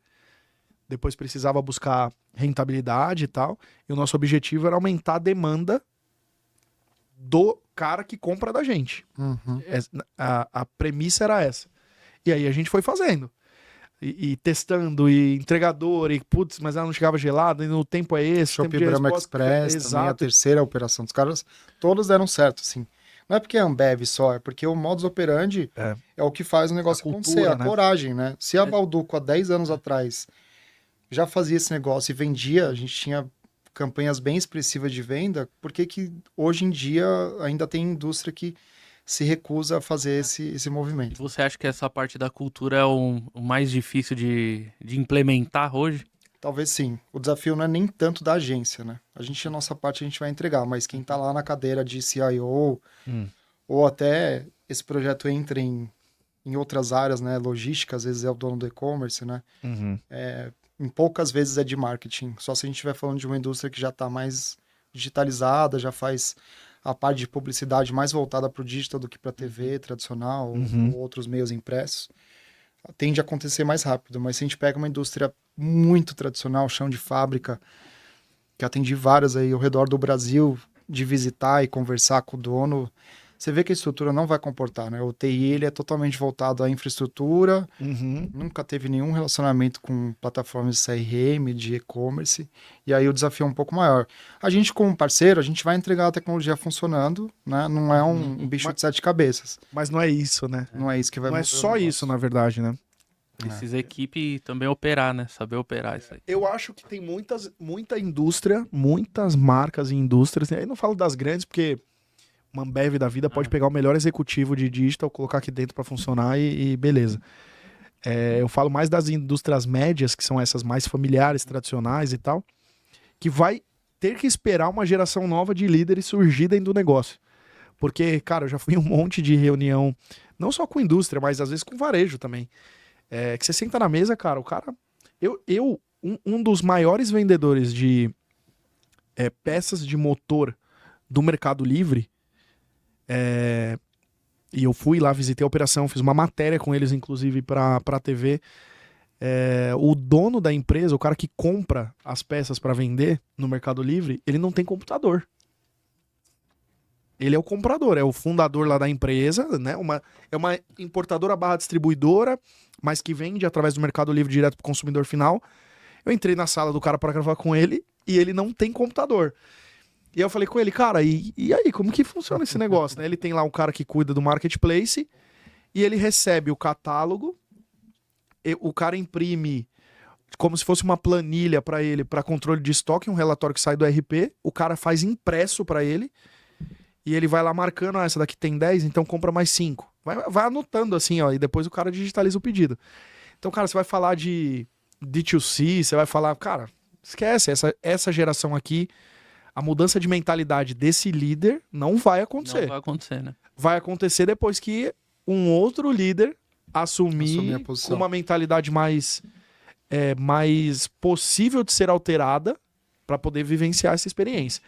depois precisava buscar rentabilidade e tal, e o nosso objetivo era aumentar a demanda do cara que compra da gente. A premissa era essa. E aí a gente foi fazendo. E testando, e entregador, e putz, mas ela não chegava gelada, e no tempo é esse. Shopee Brahma Express, também a terceira operação dos caras, todos deram certo, assim. Não é porque é Ambev só, é porque o modus operandi é o que faz o negócio acontecer, a coragem, né? Se a Balduco há 10 anos atrás já fazia esse negócio e vendia, a gente tinha campanhas bem expressivas de venda, por que hoje em dia ainda tem indústria que se recusa a fazer esse movimento? E você acha que essa parte da cultura é o mais difícil de implementar hoje? Talvez sim. O desafio não é nem tanto da agência, né? A nossa parte a gente vai entregar, mas quem tá lá na cadeira de CIO, ou até esse projeto entra em outras áreas, né? Logística, às vezes é o dono do e-commerce, né? Em poucas vezes é de marketing. Só se a gente estiver falando de uma indústria que já está mais digitalizada, já faz a parte de publicidade mais voltada para o digital do que para a TV tradicional ou outros meios impressos, tende a acontecer mais rápido. Mas se a gente pega uma indústria muito tradicional, chão de fábrica, que atendi várias aí ao redor do Brasil, de visitar e conversar com o dono, você vê que a estrutura não vai comportar, né? O TI, ele é totalmente voltado à infraestrutura, nunca teve nenhum relacionamento com plataformas de CRM, de e-commerce, e aí o desafio é um pouco maior. A gente, como parceiro, a gente vai entregar a tecnologia funcionando, né? Não é um bicho de 7 cabeças. Mas não é isso, né? Não é isso que vai Não é só isso, na verdade, né? Precisa a equipe também operar, né? Saber operar isso aí. Eu acho que tem muita indústria, muitas marcas e indústrias, aí não falo das grandes, porque uma Ambev da vida pode pegar o melhor executivo de digital, colocar aqui dentro para funcionar e beleza. Eu falo mais das indústrias médias, que são essas mais familiares, tradicionais e tal, que vai ter que esperar uma geração nova de líderes surgir dentro do negócio. Porque, cara, eu já fui em um monte de reunião, não só com indústria, mas às vezes com varejo também. Que você senta na mesa, cara, o cara... Um dos maiores vendedores de peças de motor do Mercado Livre, e eu fui lá, visitei a operação, fiz uma matéria com eles, inclusive, pra TV. O dono da empresa, o cara que compra as peças para vender no Mercado Livre, ele não tem computador. Ele é o comprador, é o fundador lá da empresa, né? É uma importadora barra distribuidora, mas que vende através do Mercado Livre direto pro consumidor final. Eu entrei na sala do cara para gravar com ele e ele não tem computador. E aí eu falei com ele, cara, e aí, como que funciona esse negócio, né? Ele tem lá um cara que cuida do marketplace e ele recebe o catálogo, o cara imprime como se fosse uma planilha para ele, para controle de estoque, um relatório que sai do RP, o cara faz impresso para ele e ele vai lá marcando, essa daqui tem 10, então compra mais 5. Vai anotando assim, ó, e depois o cara digitaliza o pedido. Então, cara, você vai falar de D2C, você vai falar, cara, esquece, essa geração aqui, A mudança de mentalidade desse líder não vai acontecer. Não vai acontecer, né? Vai acontecer depois que um outro líder assumir a posição. com uma mentalidade mais possível de ser alterada para poder vivenciar essa experiência.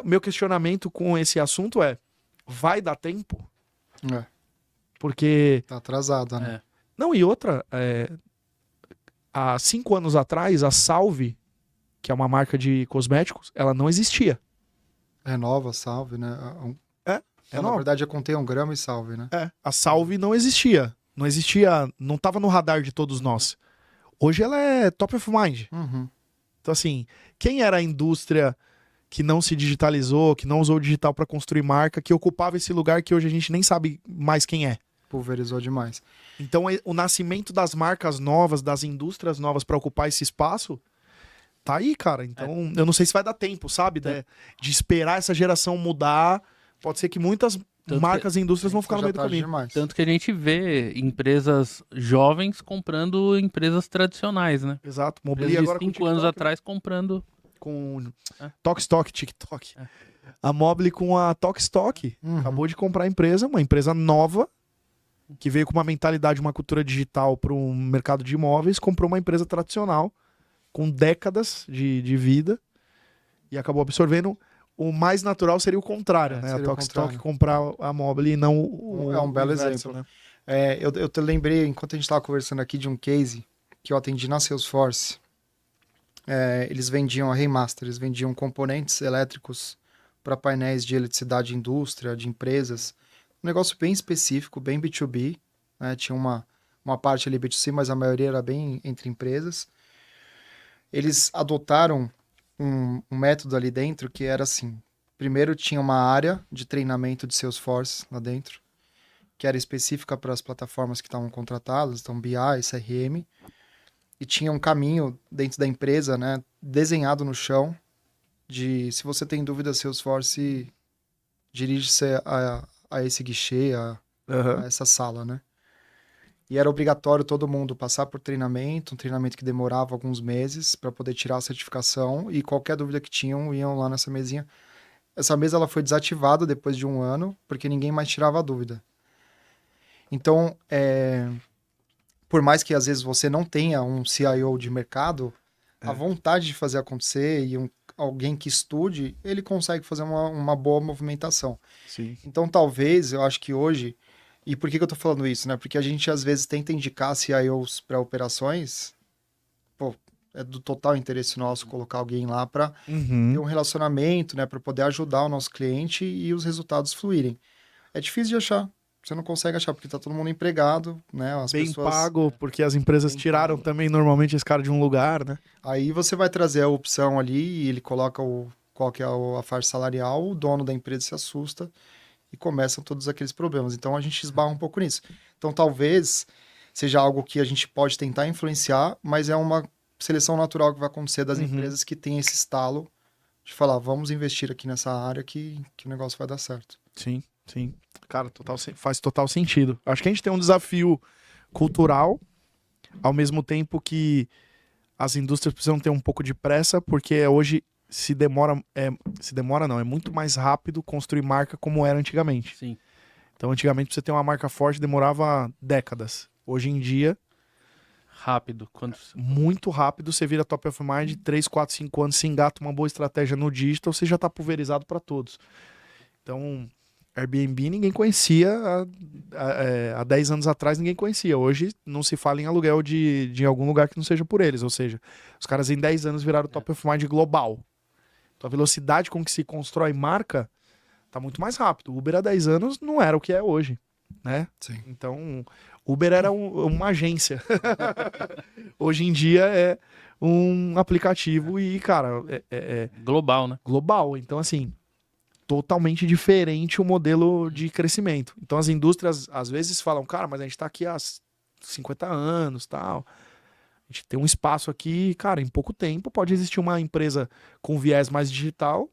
Meu questionamento com esse assunto é: vai dar tempo? É, Porque... tá atrasado, né? É. Não, e outra, há 5 anos atrás, a Salve, que é uma marca de cosméticos, ela não existia. Renova, salve, né? Na nova. verdade, é contém 1 grama e salve, né? A Salve não existia. Não existia, não estava no radar de todos nós. Hoje ela é top of mind. Uhum. Então, assim, quem era a indústria que não se digitalizou, que não usou o digital para construir marca, que ocupava esse lugar que hoje a gente nem sabe mais quem é? Pulverizou demais. Então, o nascimento das marcas novas, das indústrias novas para ocupar esse espaço, tá aí, cara. Então, eu não sei se vai dar tempo, sabe? De esperar essa geração mudar. Pode ser que muitas marcas e indústrias vão ficar no meio do caminho. Demais. Tanto que a gente vê empresas jovens comprando empresas tradicionais, né? Exato. Mobili Empresas agora de com 5 anos TikTok, atrás comprando. com É. Tokstok, TikTok. É. A Mobile com a Tokstok. Uhum. Acabou de comprar a empresa, uma empresa nova, que veio com uma mentalidade, uma cultura digital para o mercado de imóveis, comprou uma empresa tradicional, com décadas de vida, e acabou absorvendo. O mais natural seria o contrário, né? A seria o Tokstok contrário. comprar a Mobile e não É um belo inverso, exemplo. né? Eu te lembrei, enquanto a gente estava conversando aqui, de um case que eu atendi na Salesforce. Eles vendiam a Remaster, eles vendiam componentes elétricos para painéis de eletricidade de indústria, de empresas. Um negócio bem específico, bem B2B. Né? Tinha uma parte ali B2C, mas a maioria era bem entre empresas. Eles adotaram um método ali dentro que era assim. Primeiro tinha uma área de treinamento de Salesforce lá dentro, que era específica para as plataformas que estavam contratadas, então BI, CRM, e tinha um caminho dentro da empresa, né, desenhado no chão, de se você tem dúvida Salesforce, dirige-se a esse guichê, a essa sala, né? E era obrigatório todo mundo passar por treinamento, um treinamento que demorava alguns meses para poder tirar a certificação, e qualquer dúvida que tinham, iam lá nessa mesinha. Essa mesa ela foi desativada depois de 1 ano, porque ninguém mais tirava a dúvida. Então, por mais que às vezes você não tenha um CIO de mercado, a vontade de fazer acontecer e alguém que estude, ele consegue fazer uma boa movimentação. Sim. Então, talvez, eu acho que hoje... E por que eu tô falando isso, né? Porque a gente, às vezes, tenta indicar CIOs para operações. Pô, é do total interesse nosso colocar alguém lá para ter um relacionamento, né? Para poder ajudar o nosso cliente e os resultados fluírem. É difícil de achar. Você não consegue achar, porque tá todo mundo empregado, né? As Bem pessoas... pago, porque as empresas Bem tiraram pago. também normalmente esse cara de um lugar, né? Aí você vai trazer a opção ali e ele coloca qual que é a faixa salarial, o dono da empresa se assusta e começam todos aqueles problemas. Então, a gente esbarra um pouco nisso. Então, talvez seja algo que a gente pode tentar influenciar, mas é uma seleção natural que vai acontecer das empresas que têm esse estalo de falar, vamos investir aqui nessa área que o negócio vai dar certo. Sim, sim. Cara, faz total sentido. Acho que a gente tem um desafio cultural, ao mesmo tempo que as indústrias precisam ter um pouco de pressa, porque hoje é muito mais rápido construir marca como era antigamente. Sim. Então, antigamente, pra você ter uma marca forte, demorava décadas. Hoje em dia, Rápido. muito rápido, você vira top of mind, 3, 4, 5 anos, se engata uma boa estratégia no digital, você já tá pulverizado para todos. Então, Airbnb ninguém conhecia, há 10 anos atrás ninguém conhecia. Hoje não se fala em aluguel de algum lugar que não seja por eles, ou seja, os caras em 10 anos viraram top of mind global. Então, a velocidade com que se constrói marca tá muito mais rápido. O Uber há 10 anos não era o que é hoje, né? Sim. Então, Uber era uma agência. Hoje em dia é um aplicativo e, cara, Global, né? global. Então, assim, totalmente diferente o modelo de crescimento. Então, as indústrias, às vezes, falam, cara, mas a gente tá aqui há 50 anos, tal. A gente tem um espaço aqui, cara, em pouco tempo pode existir uma empresa com viés mais digital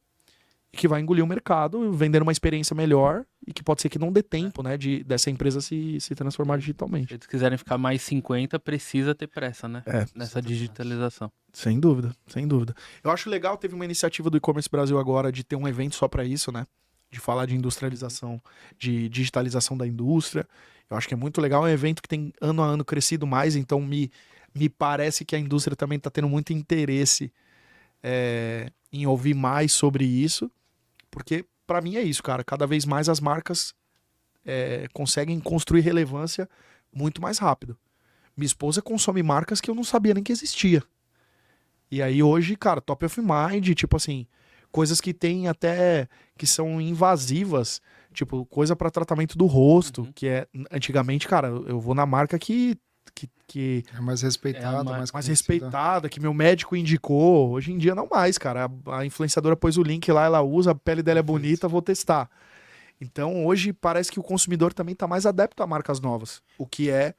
que vai engolir o mercado, vendendo uma experiência melhor e que pode ser que não dê tempo, né, dessa empresa se transformar digitalmente. Se eles quiserem ficar mais 50, precisa ter pressa, né? É, Nessa digitalização. sem dúvida, sem dúvida. Eu acho legal, teve uma iniciativa do E-Commerce Brasil agora de ter um evento só para isso, né? De falar de industrialização, de digitalização da indústria. Eu acho que é muito legal, é um evento que tem ano a ano crescido mais, então me parece que a indústria também está tendo muito interesse em ouvir mais sobre isso, porque para mim é isso, cara. Cada vez mais as marcas conseguem construir relevância muito mais rápido. Minha esposa consome marcas que eu não sabia nem que existia. E aí hoje, cara, top of mind, tipo assim, coisas que tem até que são invasivas, tipo coisa para tratamento do rosto, que antigamente, cara, eu vou na marca que É mais respeitada, mais conhecida. respeitada, que meu médico indicou. Hoje em dia não mais, cara. A influenciadora pôs o link lá, ela usa, a pele dela é bonita, vou testar. Então hoje parece que o consumidor também tá mais adepto a marcas novas, o que é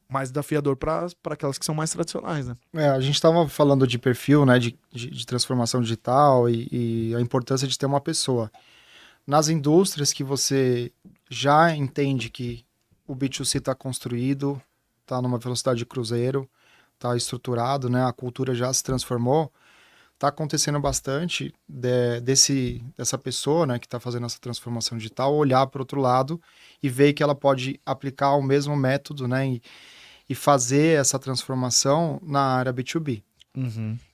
mais desafiador para aquelas que são mais tradicionais, né? A gente estava falando de perfil, né, de transformação digital e a importância de ter uma pessoa. Nas indústrias que você já entende que o B2C está construído, está numa velocidade de cruzeiro, está estruturado, né, a cultura já se transformou, está acontecendo bastante dessa pessoa, né, que está fazendo essa transformação digital, olhar para o outro lado e ver que ela pode aplicar o mesmo método, né, e fazer essa transformação na área B2B.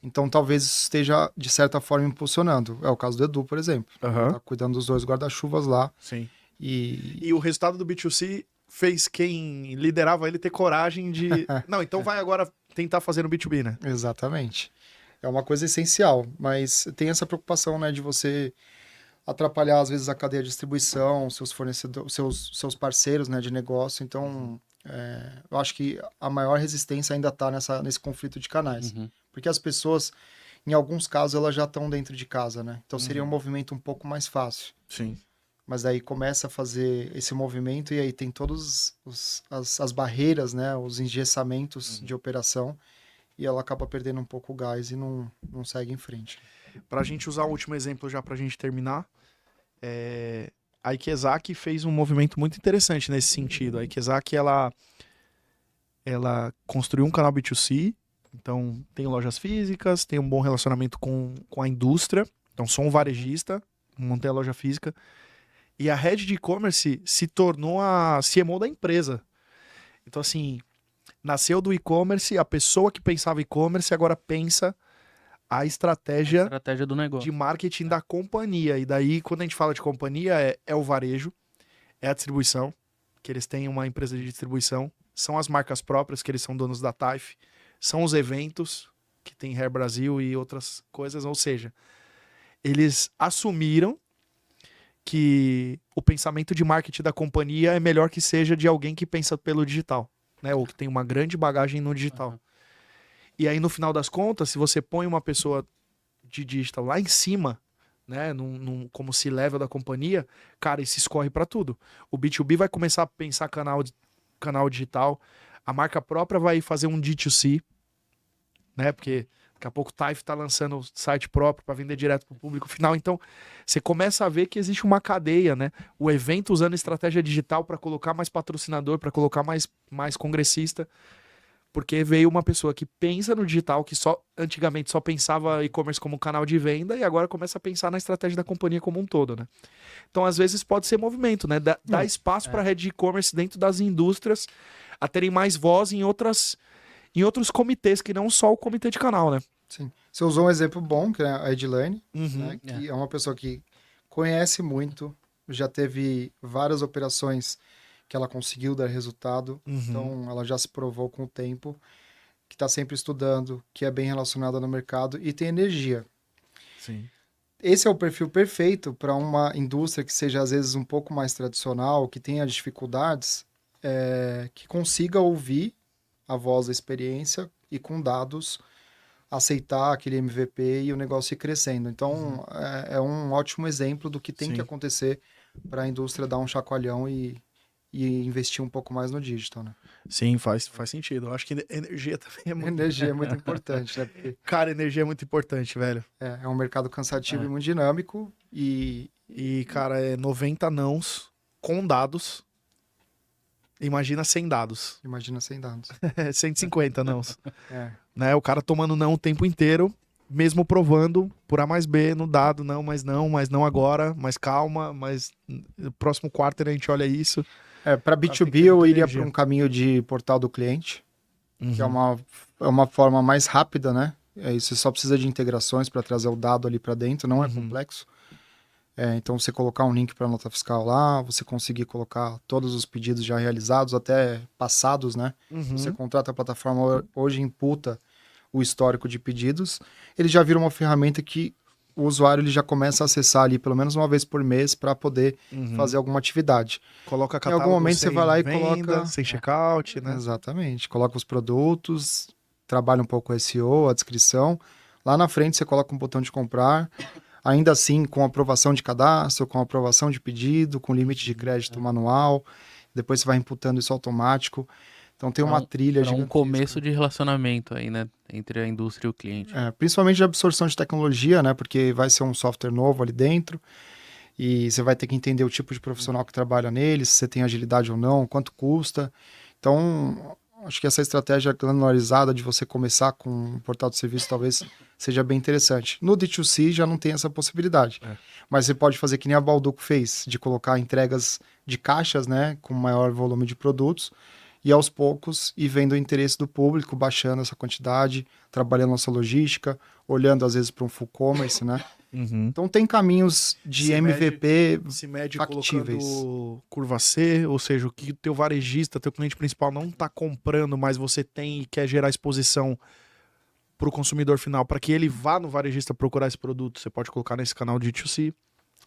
Então, talvez isso esteja, de certa forma, impulsionando. É o caso do Edu, por exemplo. Tá cuidando dos 2 guarda-chuvas lá. Sim. E o resultado do B2C fez quem liderava ele ter coragem de... Não, então vai agora tentar fazer no B2B, né? Exatamente. É uma coisa essencial, mas tem essa preocupação, né, de você atrapalhar, às vezes, a cadeia de distribuição, seus fornecedores, seus parceiros, né, de negócio. Então, eu acho que a maior resistência ainda está nesse conflito de canais. Porque as pessoas, em alguns casos, elas já estão dentro de casa, né? Então, seria um movimento um pouco mais fácil. Sim. Mas daí começa a fazer esse movimento e aí tem todas as barreiras, né, os engessamentos de operação, e ela acaba perdendo um pouco o gás e não segue em frente. Pra gente usar o último exemplo já pra gente terminar, a Ikezaki fez um movimento muito interessante nesse sentido. A Ikezaki, ela construiu um canal B2C, então tem lojas físicas, tem um bom relacionamento com a indústria, então sou um varejista, montei a loja física, e a head de e-commerce se tornou a CMO da empresa. Então assim, nasceu do e-commerce, a pessoa que pensava e-commerce agora pensa a estratégia do negócio. de marketing da companhia. E daí, quando a gente fala de companhia, é o varejo, é a distribuição, que eles têm uma empresa de distribuição, são as marcas próprias, que eles são donos da Taif, são os eventos, que tem Hair Brasil e outras coisas, ou seja, eles assumiram que o pensamento de marketing da companhia é melhor que seja de alguém que pensa pelo digital, né? Ou que tem uma grande bagagem no digital. E aí, no final das contas, se você põe uma pessoa de digital lá em cima, né, como C-level da companhia, cara, isso escorre para tudo. O B2B vai começar a pensar canal digital, a marca própria vai fazer um D2C, né, porque daqui a pouco o Taif tá lançando site próprio para vender direto para o público final. Então, você começa a ver que existe uma cadeia, né? O evento usando estratégia digital para colocar mais patrocinador, para colocar mais congressista, porque veio uma pessoa que pensa no digital, que antigamente só pensava e-commerce como canal de venda e agora começa a pensar na estratégia da companhia como um todo, né? Então, às vezes, pode ser movimento, né? Dar espaço para a rede de e-commerce dentro das indústrias a terem mais voz em outros comitês, que não só o comitê de canal, né? Sim. Você usou um exemplo bom, que é a Edilane, né, que é uma pessoa que conhece muito, já teve várias operações que ela conseguiu dar resultado, então ela já se provou com o tempo, que está sempre estudando, que é bem relacionada no mercado e tem energia. Sim. Esse é o perfil perfeito para uma indústria que seja, às vezes, um pouco mais tradicional, que tenha dificuldades, que consiga ouvir a voz da experiência e com dados aceitar aquele MVP e o negócio ir crescendo. Então, é um ótimo exemplo do que tem que acontecer para a indústria dar um chacoalhão e investir um pouco mais no digital, né? Sim, faz sentido. Eu acho que energia também é muito... Energia é muito importante, né? Porque Cara, energia é muito importante, velho. é um mercado cansativo e muito dinâmico E, cara, 90 nãos com dados. Imagina sem dados. Imagina sem dados. 150 não. É. Né? O cara tomando não o tempo inteiro, mesmo provando por A mais B no dado, mas não agora, mas calma, mas no próximo quarto a gente olha isso. Para tem B2B que ter eu muita iria energia. para um caminho de portal do cliente, que é Uhum. uma forma mais rápida, né? Você só precisa de integrações para trazer o dado ali para dentro, não é Uhum. complexo. Então, você colocar um link para a nota fiscal lá, você conseguir colocar todos os pedidos já realizados, até passados, né? Uhum. Você contrata a plataforma, hoje imputa o histórico de pedidos, ele já vira uma ferramenta que o usuário ele já começa a acessar ali pelo menos uma vez por mês para poder Uhum. fazer alguma atividade. Coloca Em catálogo algum momento você sem vai lá e venda, coloca... sem checkout, né? Exatamente. Coloca os produtos, trabalha um pouco o SEO, a descrição. Lá na frente você coloca um botão de comprar, ainda assim com aprovação de cadastro, com aprovação de pedido, com limite de crédito manual. Depois você vai imputando isso automático. Então tem uma trilha Para um gigantesca. começo de relacionamento aí, né? Entre a indústria e o cliente. Principalmente de absorção de tecnologia, né? Porque vai ser um software novo ali dentro. E você vai ter que entender o tipo de profissional que trabalha nele, se você tem agilidade ou não, quanto custa. Então, acho que essa estratégia granularizada de você começar com um portal de serviço talvez seja bem interessante. No D2C já não tem essa possibilidade. Mas você pode fazer que nem a Balduco fez, de colocar entregas de caixas, né, com maior volume de produtos, e aos poucos ir vendo o interesse do público, baixando essa quantidade, trabalhando nossa logística, olhando às vezes para um full commerce, né? Uhum. Então tem caminhos de Se MVP Se mede factíveis. colocando curva C, ou seja, o que o teu varejista, teu cliente principal não está comprando, mas você tem e quer gerar exposição para o consumidor final, para que ele vá no varejista procurar esse produto. Você pode colocar nesse canal de D2C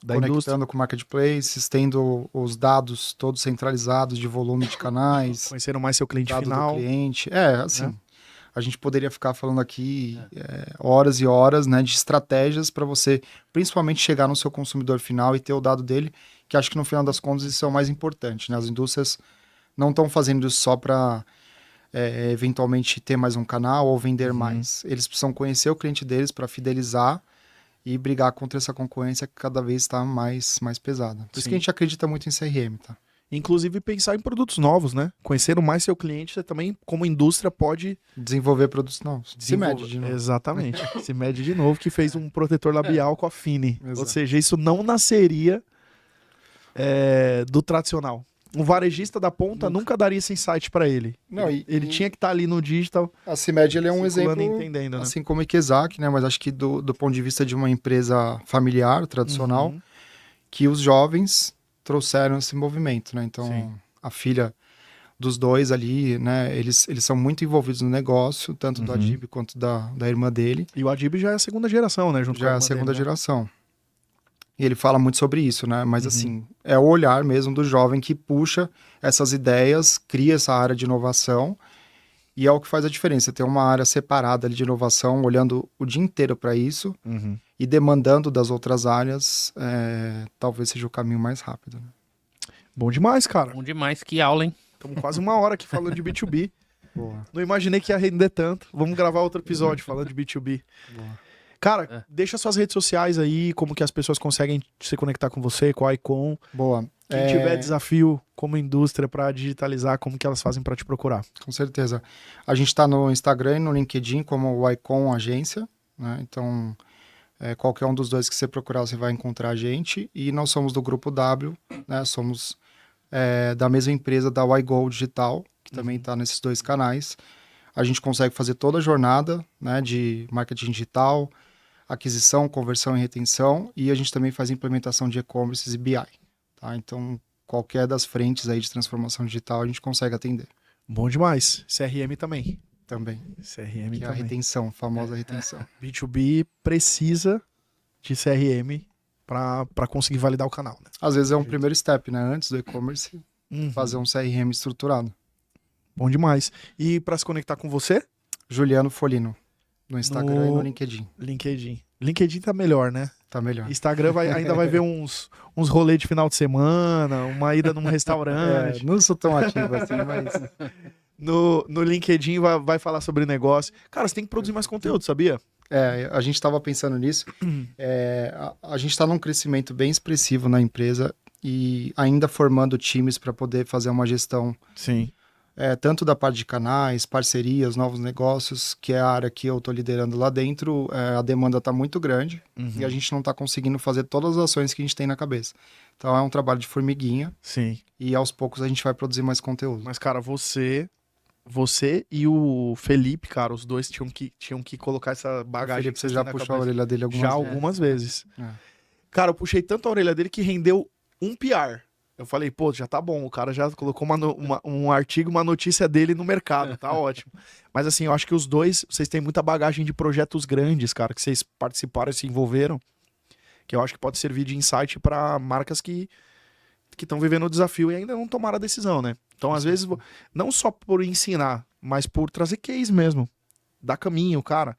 da indústria. Conectando com o marketplace, tendo os dados todos centralizados de volume de canais, Conhecendo mais seu cliente dado final. do cliente. Assim, né? a gente poderia ficar falando aqui horas e horas, né, de estratégias para você, principalmente, chegar no seu consumidor final e ter o dado dele, que acho que no final das contas isso é o mais importante, né? As indústrias não estão fazendo isso só para eventualmente ter mais um canal ou vender mais. Eles precisam conhecer o cliente deles para fidelizar e brigar contra essa concorrência que cada vez está mais pesada. Por isso que a gente acredita muito em CRM, tá? Inclusive pensar em produtos novos, né? Conhecendo mais seu cliente, você também, como indústria, pode Desenvolver produtos novos. Se mede de novo. Exatamente. Se mede de novo, que fez um protetor labial com a Fini. Ou Exato. seja, isso não nasceria do tradicional. Um varejista da ponta nunca daria esse insight para ele. Não, Ele tinha que estar ali no digital, A CIMED ele é um circulando exemplo, e entendendo, né? assim como o Ikezak, né? Mas acho que do ponto de vista de uma empresa familiar, tradicional, Uhum. que os jovens trouxeram esse movimento, né? Então, Sim. a filha dos dois ali, né? Eles são muito envolvidos no negócio, tanto do Adib quanto da irmã dele. E o Adib já é a segunda geração, né? Junto com Já é irmã a segunda dele, né? geração. E ele fala muito sobre isso, né? Mas, Uhum. assim, é o olhar mesmo do jovem que puxa essas ideias, cria essa área de inovação, e é o que faz a diferença. Ter uma área separada ali de inovação, olhando o dia inteiro para isso Uhum. e demandando das outras áreas, talvez seja o caminho mais rápido. Né? Bom demais, cara. Bom demais, que aula, hein? Estamos quase uma hora aqui falando de B2B. Boa. Não imaginei que ia render tanto. Vamos gravar outro episódio falando de B2B. Boa. Cara, deixa suas redes sociais aí, como que as pessoas conseguem se conectar com você, com a Icon. Boa. Quem tiver desafio como indústria para digitalizar, como que elas fazem para te procurar? Com certeza. A gente está no Instagram e no LinkedIn como o Icon Agência, né? Então, qualquer um dos dois que você procurar, você vai encontrar a gente. E nós somos do Grupo W, né? Somos da mesma empresa da YGO Digital, que também está nesses dois canais. A gente consegue fazer toda a jornada, né, de marketing digital, aquisição, conversão e retenção, e a gente também faz implementação de e-commerce e BI. Tá? Então, qualquer das frentes aí de transformação digital a gente consegue atender. Bom demais. CRM também. Também. CRM Que é a também. retenção, a famosa retenção. B2B precisa de CRM para conseguir validar o canal, né? Às vezes é um primeiro step, né? Antes do e-commerce, Uhum. fazer um CRM estruturado. Bom demais. E para se conectar com você? Juliano Folino, no Instagram e no LinkedIn. LinkedIn. LinkedIn tá melhor, né? Tá melhor. Instagram ainda vai ver uns rolês de final de semana, uma ida num restaurante. Não sou tão ativo assim, mas... No LinkedIn vai falar sobre negócio. Cara, você tem que produzir mais conteúdo, sabia? A gente estava pensando nisso. A gente está num crescimento bem expressivo na empresa e ainda formando times para poder fazer uma gestão Sim. tanto da parte de canais, parcerias, novos negócios, que é a área que eu estou liderando lá dentro. A demanda está muito grande e a gente não está conseguindo fazer todas as ações que a gente tem na cabeça. Então é um trabalho de formiguinha Sim. e aos poucos a gente vai produzir mais conteúdo. Mas, cara, você e o Felipe, cara, os dois tinham que colocar essa O bagagem. Felipe, que você vocês já têm na puxou a cabeça. orelha dele algumas Já vezes. algumas vezes. É. Cara, eu puxei tanto a orelha dele que rendeu um PR. Eu falei, pô, já tá bom, o cara já colocou um artigo, uma notícia dele no mercado, tá ótimo. Mas assim, eu acho que os dois, vocês têm muita bagagem de projetos grandes, cara, que vocês participaram e se envolveram, que eu acho que pode servir de insight para marcas que estão vivendo o desafio e ainda não tomaram a decisão, né? Então, às vezes, não só por ensinar, mas por trazer case mesmo, dar caminho, cara.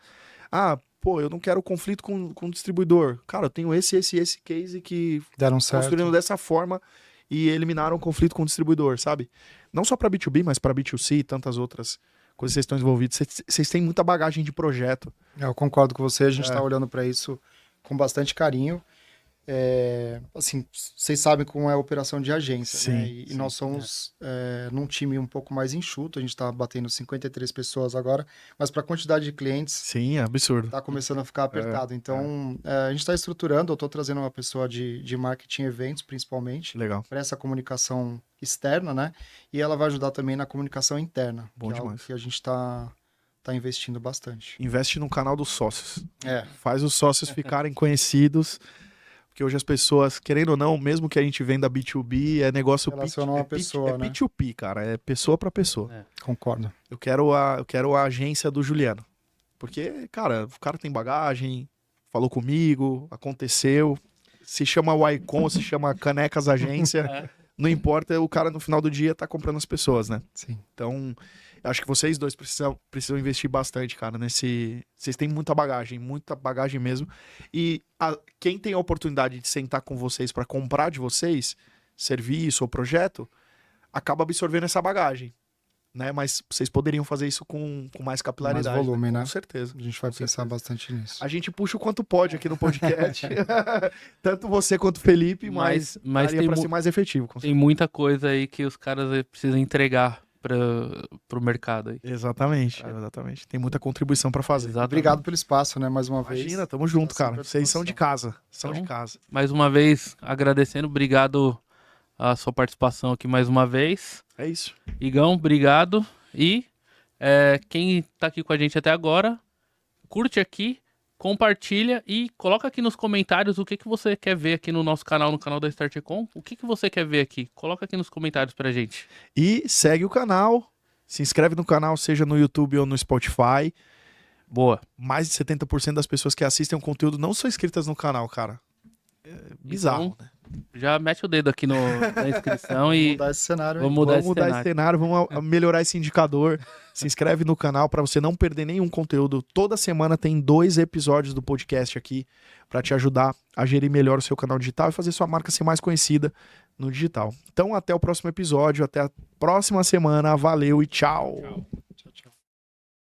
Ah, pô, eu não quero conflito com o distribuidor. Cara, eu tenho esse case que Deram certo. construíram dessa forma e eliminaram o conflito com o distribuidor, sabe? Não só para B2B, mas para B2C e tantas outras coisas que vocês estão envolvidos. Vocês têm muita bagagem de projeto. Eu concordo com você, a gente está olhando para isso com bastante carinho. Assim, vocês sabem como é a operação de agência, né? E nós somos num time um pouco mais enxuto, a gente está batendo 53 pessoas agora, mas para a quantidade de clientes Sim, é absurdo. está começando a ficar apertado. Então, a gente está estruturando, eu estou trazendo uma pessoa de marketing e eventos, principalmente, Legal. para essa comunicação externa, né? E ela vai ajudar também na comunicação interna, Bom que é algo demais. que a gente está investindo bastante. Investe no canal dos sócios. É. Faz os sócios ficarem conhecidos. Porque hoje as pessoas, querendo ou não, mesmo que a gente venda B2B, é negócio Relacionar uma pessoa, né? P2P, cara. É pessoa para pessoa. Concordo. Eu quero a agência do Juliano. Porque, cara, o cara tem bagagem, falou comigo, aconteceu. Se chama Ycon, se chama Canecas Agência. Não importa, o cara no final do dia tá comprando as pessoas, né? Sim. Então, eu acho que vocês dois precisam investir bastante, cara, nesse... Vocês têm muita bagagem mesmo. E quem tem a oportunidade de sentar com vocês para comprar de vocês, serviço ou projeto, acaba absorvendo essa bagagem, né? Mas vocês poderiam fazer isso com mais capilaridade. Mais volume, né? Com certeza. A gente vai Com pensar certeza. bastante nisso. A gente puxa o quanto pode aqui no podcast. Tanto você quanto o Felipe, mas daria tem pra ser mais efetivo. Com tem muita coisa aí que os caras precisam entregar pro mercado aí. Exatamente. Tem muita contribuição para fazer. Exatamente. Obrigado pelo espaço, né? Mais uma vez. Imagina, tamo junto, Tá cara. sempre à Vocês são de casa. Então, De casa. Mais uma vez, agradecendo, obrigado a sua participação aqui mais uma vez. É isso. Igão, obrigado. E quem tá aqui com a gente até agora, curte aqui, compartilha e coloca aqui nos comentários o que você quer ver aqui no nosso canal, no canal da Start Econ. O que você quer ver aqui? Coloca aqui nos comentários pra gente. E segue o canal. Se inscreve no canal, seja no YouTube ou no Spotify. Boa. Mais de 70% das pessoas que assistem o conteúdo não são inscritas no canal, cara. É bizarro, Então, né? já mete o dedo aqui na inscrição e Mudar esse cenário. vamos aí. mudar Vamos mudar esse cenário, vamos melhorar esse indicador. Se inscreve no canal para você não perder nenhum conteúdo. Toda semana tem 2 episódios do podcast aqui para te ajudar a gerir melhor o seu canal digital e fazer sua marca ser mais conhecida no digital. Então, até o próximo episódio, até a próxima semana. Valeu e tchau.